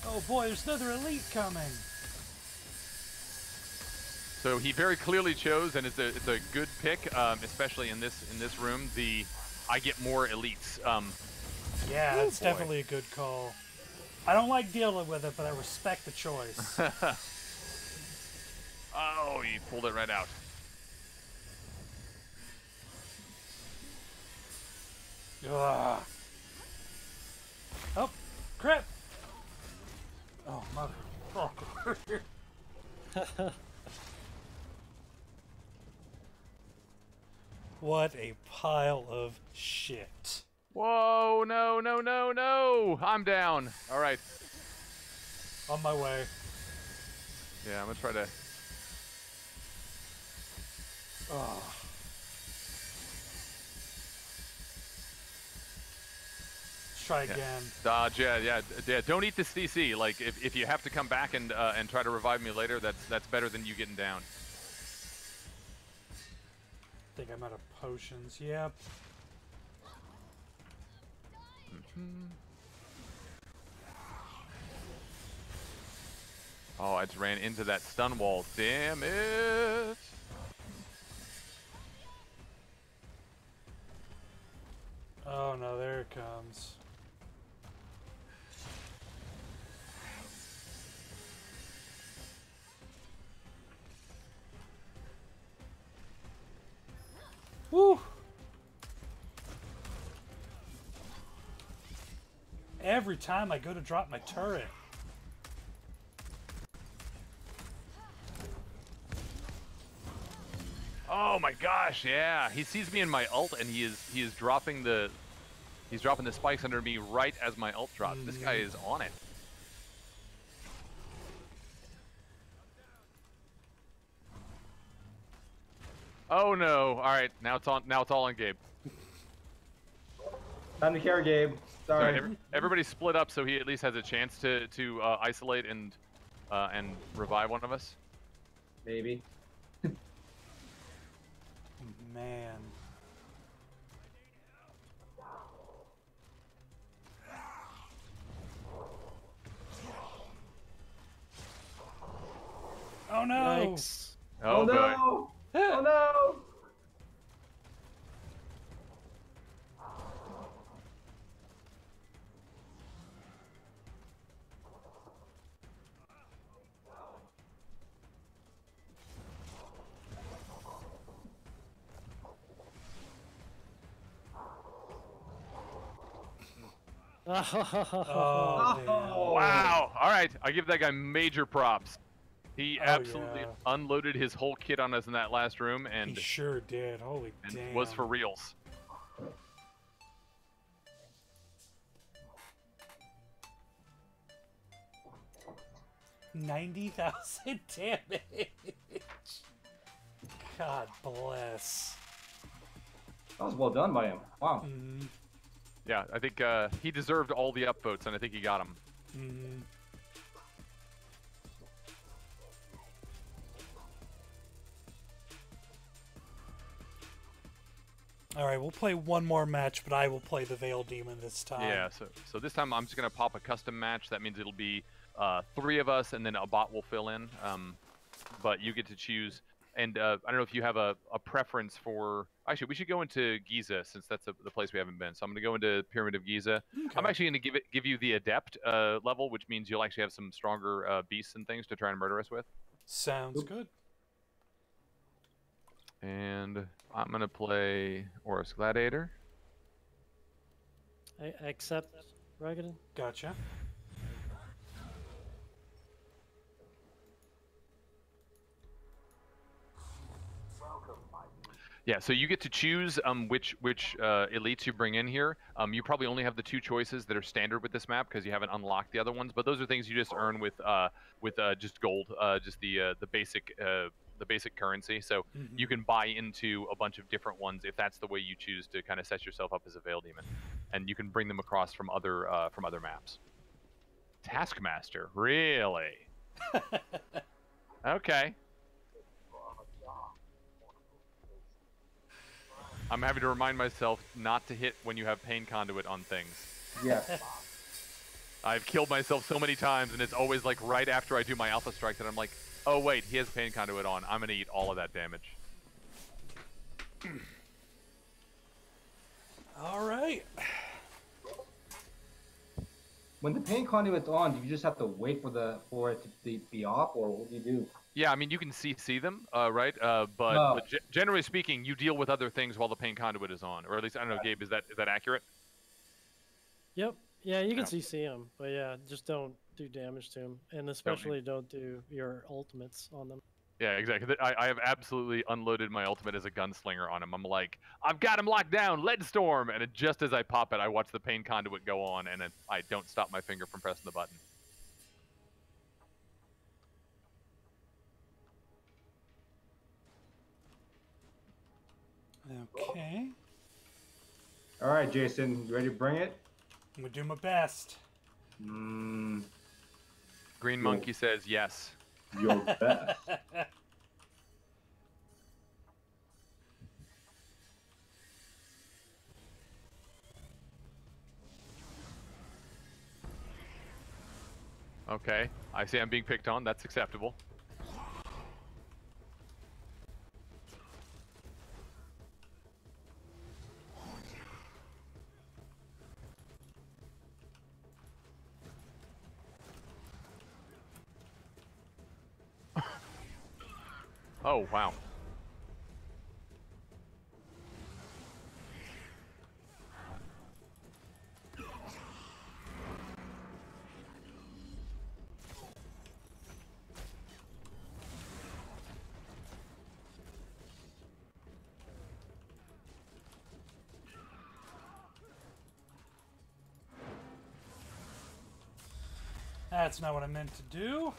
Oh boy, there's another elite coming.
So he very clearly chose, and it's a good pick, especially in this room. I get more elites.
Yeah, that's definitely a good call. I don't like dealing with it, but I respect the choice.
Oh, he pulled it right out.
Ugh. Oh, crap! Oh, mother. What a pile of shit.
Whoa, no, no, no, no! I'm down. All right.
On my way.
Yeah, I'm gonna try to...
Oh. Let's try again.
Dodge, yeah. Don't eat this CC. Like, if you have to come back and try to revive me later, that's better than you getting down.
I think I'm out of potions. Yep.
Oh, I just ran into that stun wall. Damn it!
Oh no, there it comes. Woo! Every time I go to drop my turret.
Oh my gosh, yeah. He sees me in my ult and he is dropping the spikes under me right as my ult drops. This guy is on it. Oh no. Alright, now it's all on Gabe.
Time to carry Gabe. Sorry.
Everybody split up so he at least has a chance to isolate and revive one of us.
Maybe.
Man. Oh no!
Yikes.
Oh, boy.
No! Oh no!
Oh, man.
Wow. All right. I give that guy major props. He absolutely
yeah.
unloaded his whole kit on us in that last room and
He sure did. Holy damn.
was for reals.
$90,000 damage. God bless.
That was well done by him. Wow.
Yeah, I think he deserved all the upvotes, and I think he got them.
All right, we'll play one more match, but I will play the Veil Demon this time.
Yeah, so this time I'm just going to pop a custom match. That means it'll be 3 of us, and then a bot will fill in. But you get to choose. And I don't know if you have a preference for... Actually, we should go into Giza, since that's the place we haven't been. So I'm going to go into Pyramid of Giza. Okay. I'm actually going to give you the Adept level, which means you'll actually have some stronger beasts and things to try and murder us with.
Sounds good.
And I'm going to play Horus Gladiator.
I accept, Ragged.
Gotcha.
Yeah, so you get to choose which elites you bring in here. You probably only have the 2 choices that are standard with this map because you haven't unlocked the other ones. But those are things you just earn with just gold, just the basic currency. So you can buy into a bunch of different ones if that's the way you choose to kind of set yourself up as a Veil Demon, and you can bring them across from other maps. Taskmaster, really? Okay. I'm having to remind myself not to hit when you have Pain Conduit on things.
Yeah.
I've killed myself so many times, and it's always like right after I do my Alpha Strike that I'm like, oh wait, he has Pain Conduit on. I'm gonna eat all of that damage.
All right.
When the Pain Conduit's on, do you just have to wait for it to be off, or what do you do?
Yeah, I mean, you can CC them, right? But generally speaking, you deal with other things while the Pain Conduit is on. Or at least, I don't know, Gabe, is that accurate?
Yep. Yeah, you can CC them, but yeah, just don't do damage to them. And especially don't do your ultimates on them.
Yeah, exactly. I have absolutely unloaded my ultimate as a gunslinger on him. I'm like, I've got him locked down, Lead Storm! And just as I pop it, I watch the Pain Conduit go on, and I don't stop my finger from pressing the button.
Okay.
All right, Jason, you ready to bring it?
I'm gonna do my best.
Green Monkey says yes.
Your best.
Okay, I see I'm being picked on. That's acceptable. Oh, wow.
That's not what I meant to do.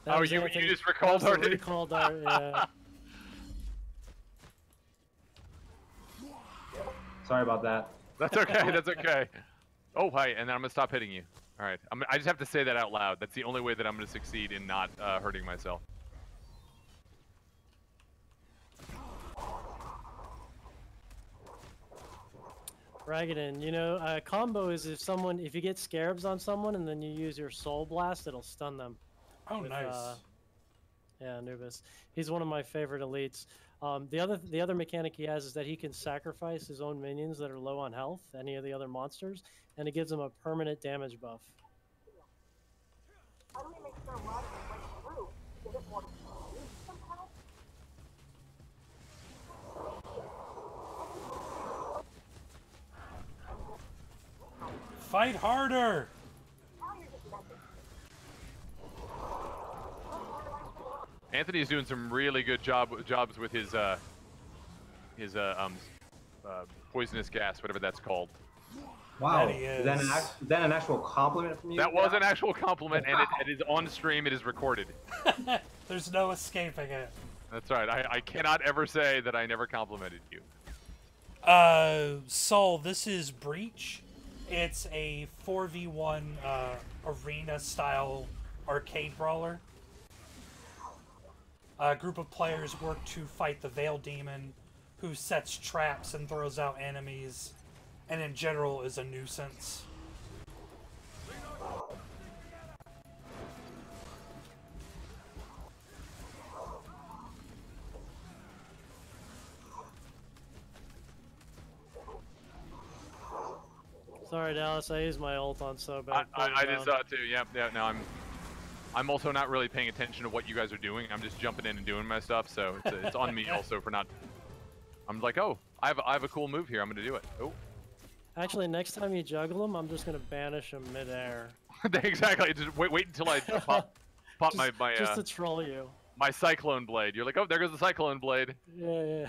Oh, you just recalled our...
Recalled our, yeah.
Sorry about that.
That's okay, that's okay. Oh, hi, and then I'm going to stop hitting you. All right, I just have to say that out loud. That's the only way that I'm going to succeed in not hurting myself.
Raggedin, you know, a combo is if you get scarabs on someone and then you use your soul blast, it'll stun them.
Oh, nice.
Yeah, Anubis. He's one of my favorite elites. The other mechanic he has is that he can sacrifice his own minions that are low on health, any of the other monsters, and it gives him a permanent damage buff.
Fight harder!
Anthony's doing some really good jobs with his poisonous gas, whatever that's called.
Wow.
That he
Is that an actual compliment from you?
That was an actual compliment, and it is on stream. It is recorded.
There's no escaping it.
That's right. I cannot ever say that I never complimented you.
Saul, this is Breach. It's a 4v1 arena-style arcade brawler. A group of players work to fight the Veil Demon, who sets traps and throws out enemies, and in general is a nuisance.
Sorry, Dallas. I used my ult on so bad.
I just saw it too. Yeah. No, I'm also not really paying attention to what you guys are doing. I'm just jumping in and doing my stuff, so it's on me also for not. I'm like, oh, I have a cool move here. I'm gonna do it. Oh.
Actually, next time you juggle them, I'm just gonna banish them midair.
Exactly. Just wait until I pop my
just to troll you.
My cyclone blade. You're like, oh, there goes the cyclone blade.
Yeah.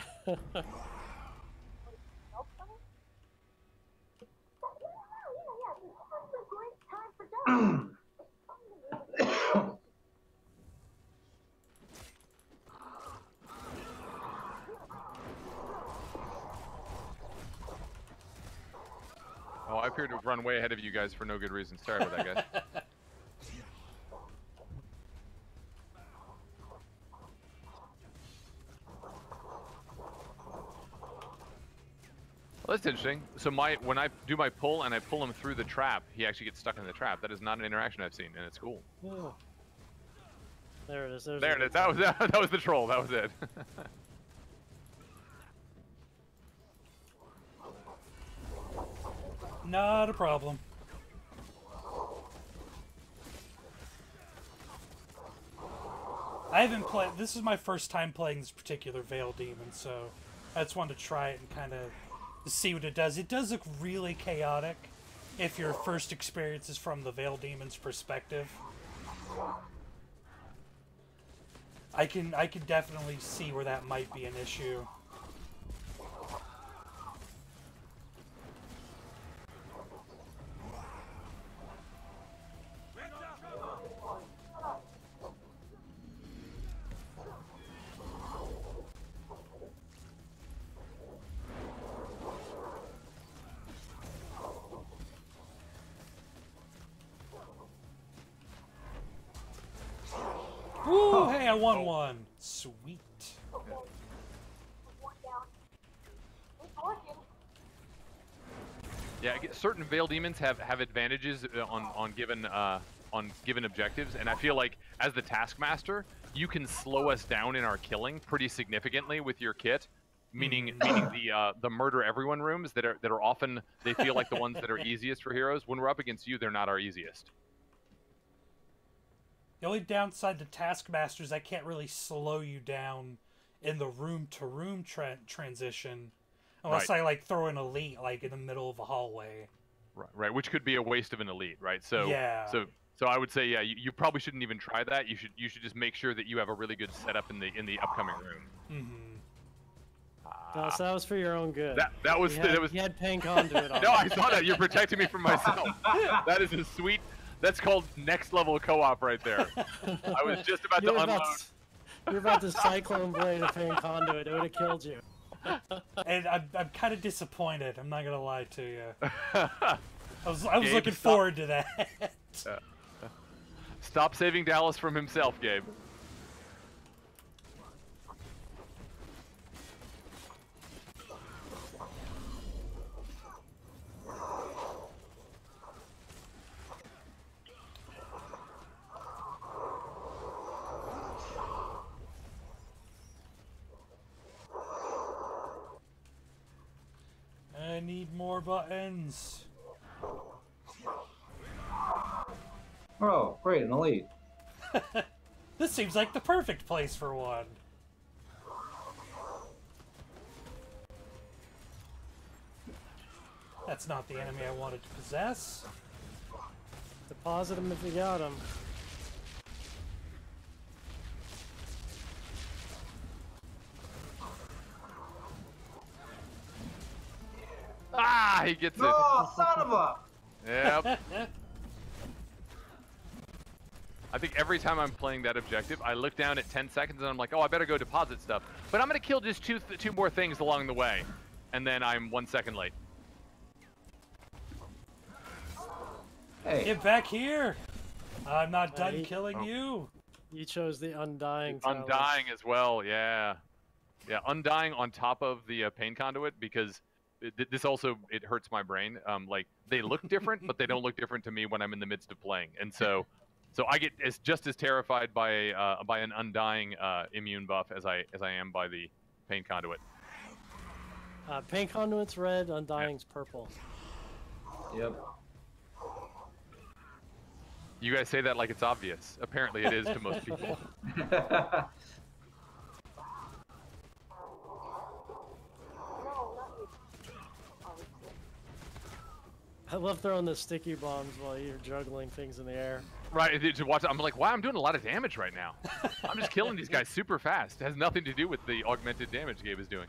Oh, I appear to have run way ahead of you guys for no good reason. Sorry about that, guys. Well, that's interesting. So when I do my pull and I pull him through the trap, he actually gets stuck in the trap. That is not an interaction I've seen, and it's cool.
Oh. There it is.
There it is. That was the troll. That was it.
Not a problem. I haven't played. This is my first time playing this particular Veil Demon, so I just wanted to try it and kind of see what it does. It does look really chaotic if your first experience is from the Veil Demon's perspective. I can definitely see where that might be an issue. Woo! Hey, I won one. Sweet.
Yeah, certain Veil Demons have advantages on given objectives, and I feel like as the Taskmaster, you can slow us down in our killing pretty significantly with your kit. Meaning the murder everyone rooms that are often, they feel like the ones that are easiest for heroes. When we're up against you, they're not our easiest.
The only downside to Taskmasters, I can't really slow you down in the room-to-room transition, unless
Right.
I like throw an elite like in the middle of a hallway.
Right, which could be a waste of an elite, right? So
Yeah.
So I would say, yeah, you probably shouldn't even try that. You should just make sure that you have a really good setup in the upcoming room.
Mm-hmm.
No, so that was for your own good.
That was
You had pain conduit on.
No, I saw that. You're protecting me from myself. That is a sweet. That's called next level co-op right there. I was just about to unload.
You're about to cyclone blade a pain conduit. It would have killed you.
And I'm kind of disappointed. I'm not gonna lie to you. I was
Gabe,
looking forward to that.
Stop saving Dallas from himself, Gabe.
I need more buttons.
Oh, great, an elite.
This seems like the perfect place for one. That's not the enemy I wanted to possess.
Deposit him if you got him.
Ah, he gets it.
Oh, son of a!
Yep. I think every time I'm playing that objective, I look down at 10 seconds and I'm like, oh, I better go deposit stuff. But I'm going to kill just two more things along the way. And then I'm 1 second late.
Hey.
Get back here! I'm not done killing you.
You chose the Undying.
Undying as well, yeah. Yeah, Undying on top of the pain conduit, because this also, it hurts my brain. Like, they look different, but they don't look different to me when I'm in the midst of playing. And so I get just as terrified by an Undying immune buff as I am by the pain conduit.
Pain conduit's red, Undying's purple.
Yep.
You guys say that like it's obvious. Apparently it is to most people.
I love throwing the sticky bombs while you're juggling things in the air.
Right, to watch, I'm like, wow, I'm doing a lot of damage right now. I'm just killing these guys super fast. It has nothing to do with the augmented damage Gabe is doing.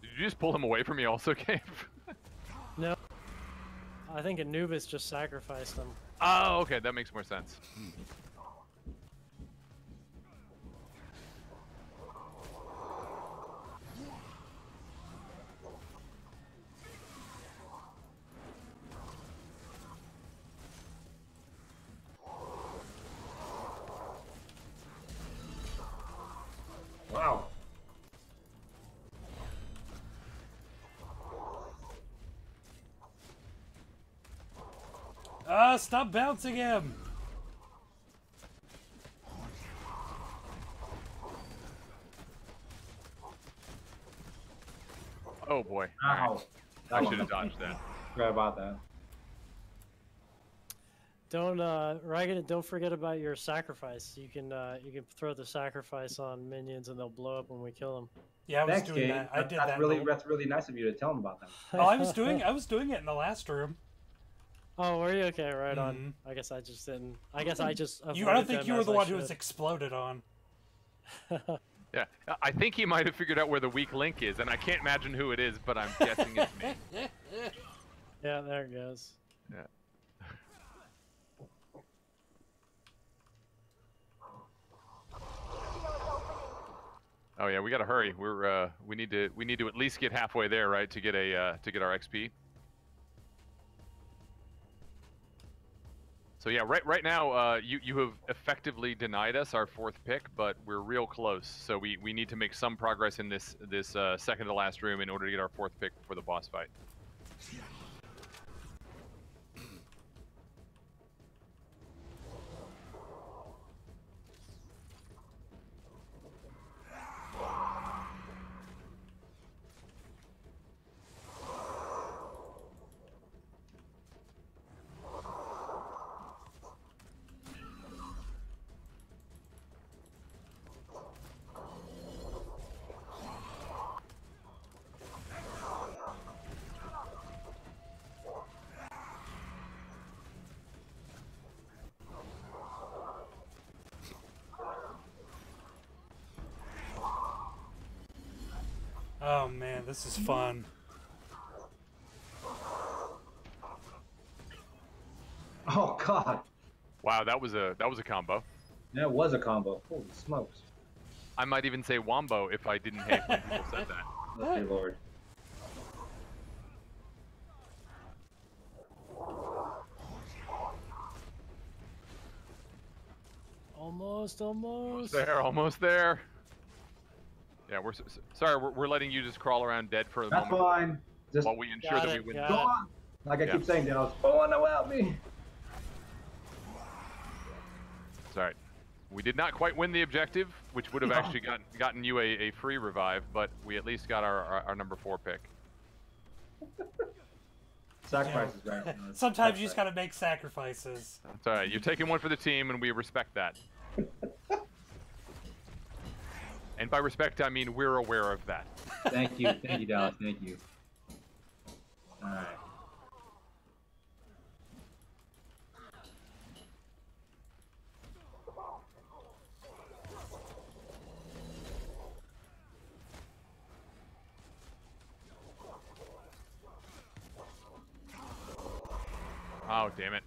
Did you just pull him away from me also, Gabe?
No. I think Anubis just sacrificed him.
Oh, okay, that makes more sense.
Wow.
Stop bouncing him!
Oh boy.
Ow.
I should have dodged that.
Forgot about that.
Don't Ragged, don't forget about your sacrifice. You can throw the sacrifice on minions and they'll blow up when we kill them.
Yeah, I was
Thanks,
doing
Gabe.
that. I did
that's
that.
Really, that's really nice of you to tell them about that.
Oh, I was doing it in the last room.
Oh, were you? Okay, right on. I guess I just didn't. I guess I just.
I don't think you were the one who was exploded on.
Yeah, I think he might have figured out where the weak link is, and I can't imagine who it is, but I'm guessing it's me.
Yeah, there it goes.
Yeah. Oh yeah, we gotta hurry. We need to at least get halfway there, right, to get our XP. So yeah, right now, you have effectively denied us our 4th pick, but we're real close. So we need to make some progress in this second to last room in order to get our 4th pick before the boss fight.
Oh man, this is fun.
Oh God.
Wow, that was a combo.
That was a combo. Holy smokes.
I might even say wombo if I didn't hate when people said that.
Oh, dear Lord.
Almost.
Almost there. Yeah, we're letting you just crawl around dead for a
That's
moment
fine. Just
while we ensure that we win.
go on. Like I keep saying, Dallas, go on, now help me.
It's all right. We did not quite win the objective, which would have actually gotten you a free revive, but we at least got our number 4 pick.
Sacrifices, right?
Sometimes you just gotta make sacrifices.
That's all right. You're taking one for the team, and we respect that. And by respect, I mean we're aware of that.
Thank you, Dallas. Thank you. All right.
Oh, damn it.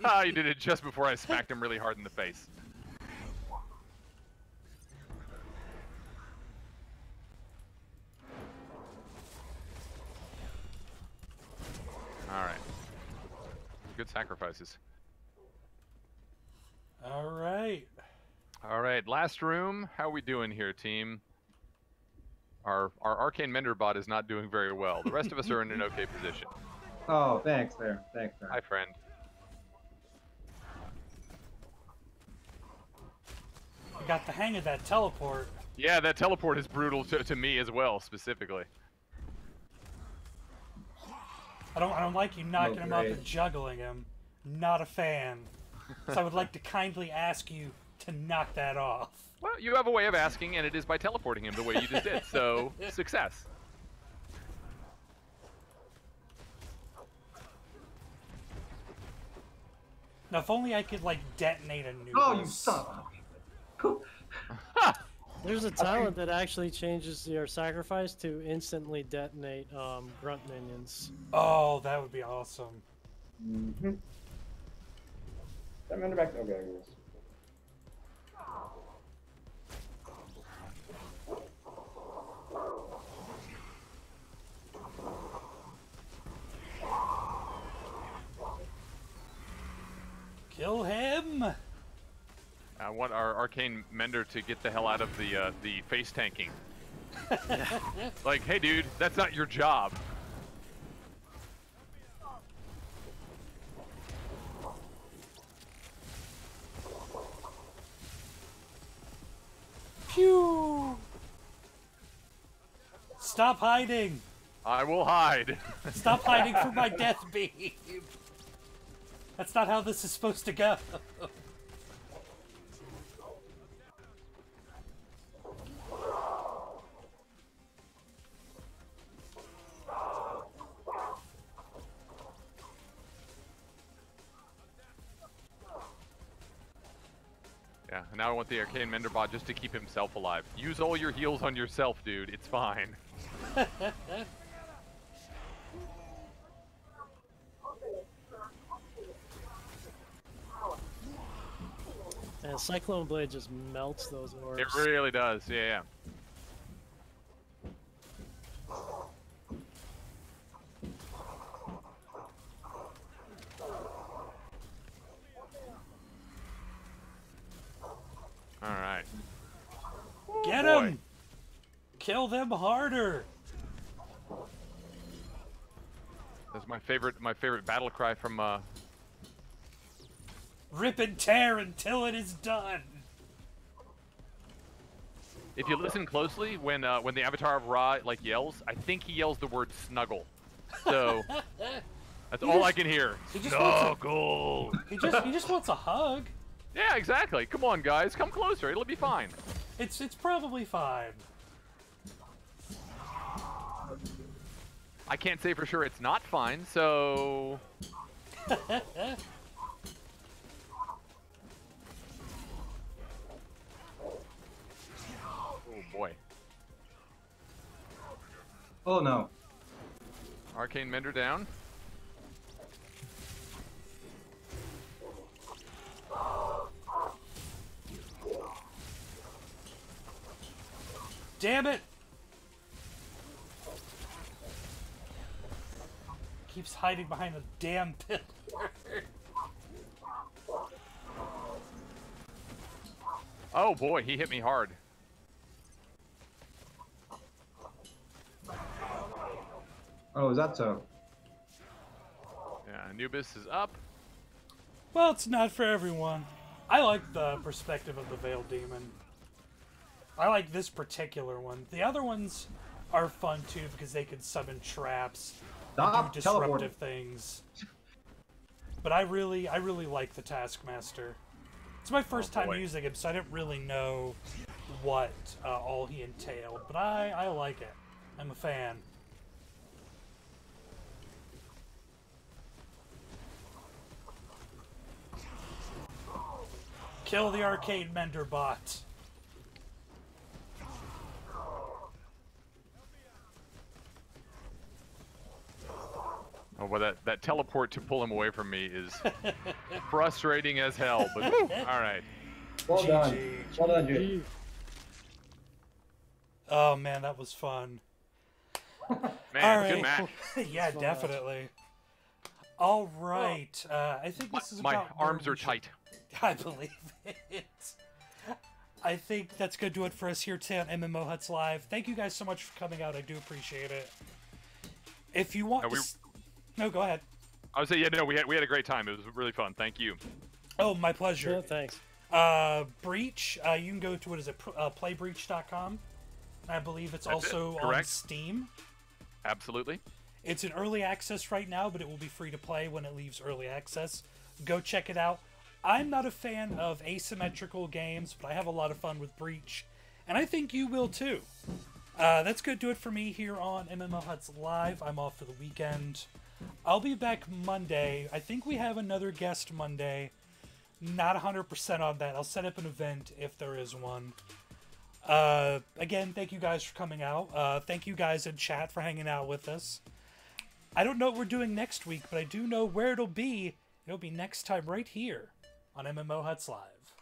Ah, you did it just before I smacked him really hard in the face. Alright. Good sacrifices.
Alright.
Alright, last room. How are we doing here, team? Our Arcane Mender bot is not doing very well. The rest of us are in an okay position.
Oh, thanks there. Thanks there.
Hi, friend.
I got the hang of that teleport.
Yeah, that teleport is brutal to me as well, specifically.
I don't like you knocking him up
great.
and juggling him. Not a fan. So I would like to kindly ask you to knock that off.
Well, you have a way of asking, and it is by teleporting him the way you just did. So, success.
Now, if only I could, like, detonate a nuke.
Oh, you son of a...
There's a talent that actually changes your sacrifice to instantly detonate grunt minions.
Oh, that would be awesome.
Mm-hmm. I'm back. Okay, I guess.
Kill him!
I want our Arcane Mender to get the hell out of the face tanking. Like, hey dude, that's not your job.
Phew! Stop hiding!
I will hide.
Stop hiding from my death beam! That's not how this is supposed to go.
Yeah, and now I want the Arcane Mender bot just to keep himself alive. Use all your heals on yourself, dude. It's fine.
And Cyclone Blade just melts those orbs.
It really does, yeah. Alright.
Get
boy.
him! Kill them harder!
That's my favorite battle cry from
Rip and tear until it is done!
If you listen closely, when the Avatar of Ra like yells, I think he yells the word snuggle. So that's all I can hear. Snuggle.
He just wants a hug.
Yeah, exactly. Come on, guys, come closer. It'll be fine.
It's probably fine.
I can't say for sure it's not fine, so. Oh boy.
Oh no.
Arcane Mender down.
Damn it! Keeps hiding behind the damn pillar.
Oh boy, he hit me hard.
Oh, is that so?
Yeah, Anubis is up.
Well, it's not for everyone. I like the perspective of the Veiled Demon. I like this particular one. The other ones are fun too because they can summon traps, and do disruptive things. But I really like the Taskmaster. It's my first time using him, so I didn't really know what all he entailed. But I like it. I'm a fan. Kill the Arcade Mender bot.
Oh, well, that teleport to pull him away from me is frustrating as hell. But all right.
Well done. Well done, dude.
Oh man, that was fun.
Man, good match.
Yeah, definitely. All right. I think this is
my
about
arms are tight.
I believe it. I think that's going to do it for us here today on MMOHuts Live. Thank you guys so much for coming out. I do appreciate it. If you want No, go ahead.
I would say, yeah, no, we had a great time. It was really fun. Thank you.
Oh, my pleasure.
Yeah, thanks.
Breach, you can go to, what is it, playbreach.com. I believe it's also on Steam.
Absolutely.
It's in early access right now, but it will be free to play when it leaves early access. Go check it out. I'm not a fan of asymmetrical games, but I have a lot of fun with Breach, and I think you will too. That's going to do it for me here on MMOHuts Live. I'm off for the weekend. I'll be back Monday. I think we have another guest Monday. Not 100% on that. I'll set up an event if there is one. Again, thank you guys for coming out. Thank you guys in chat for hanging out with us. I don't know what we're doing next week, but I do know where it'll be. It'll be next time right here on MMOHuts Live.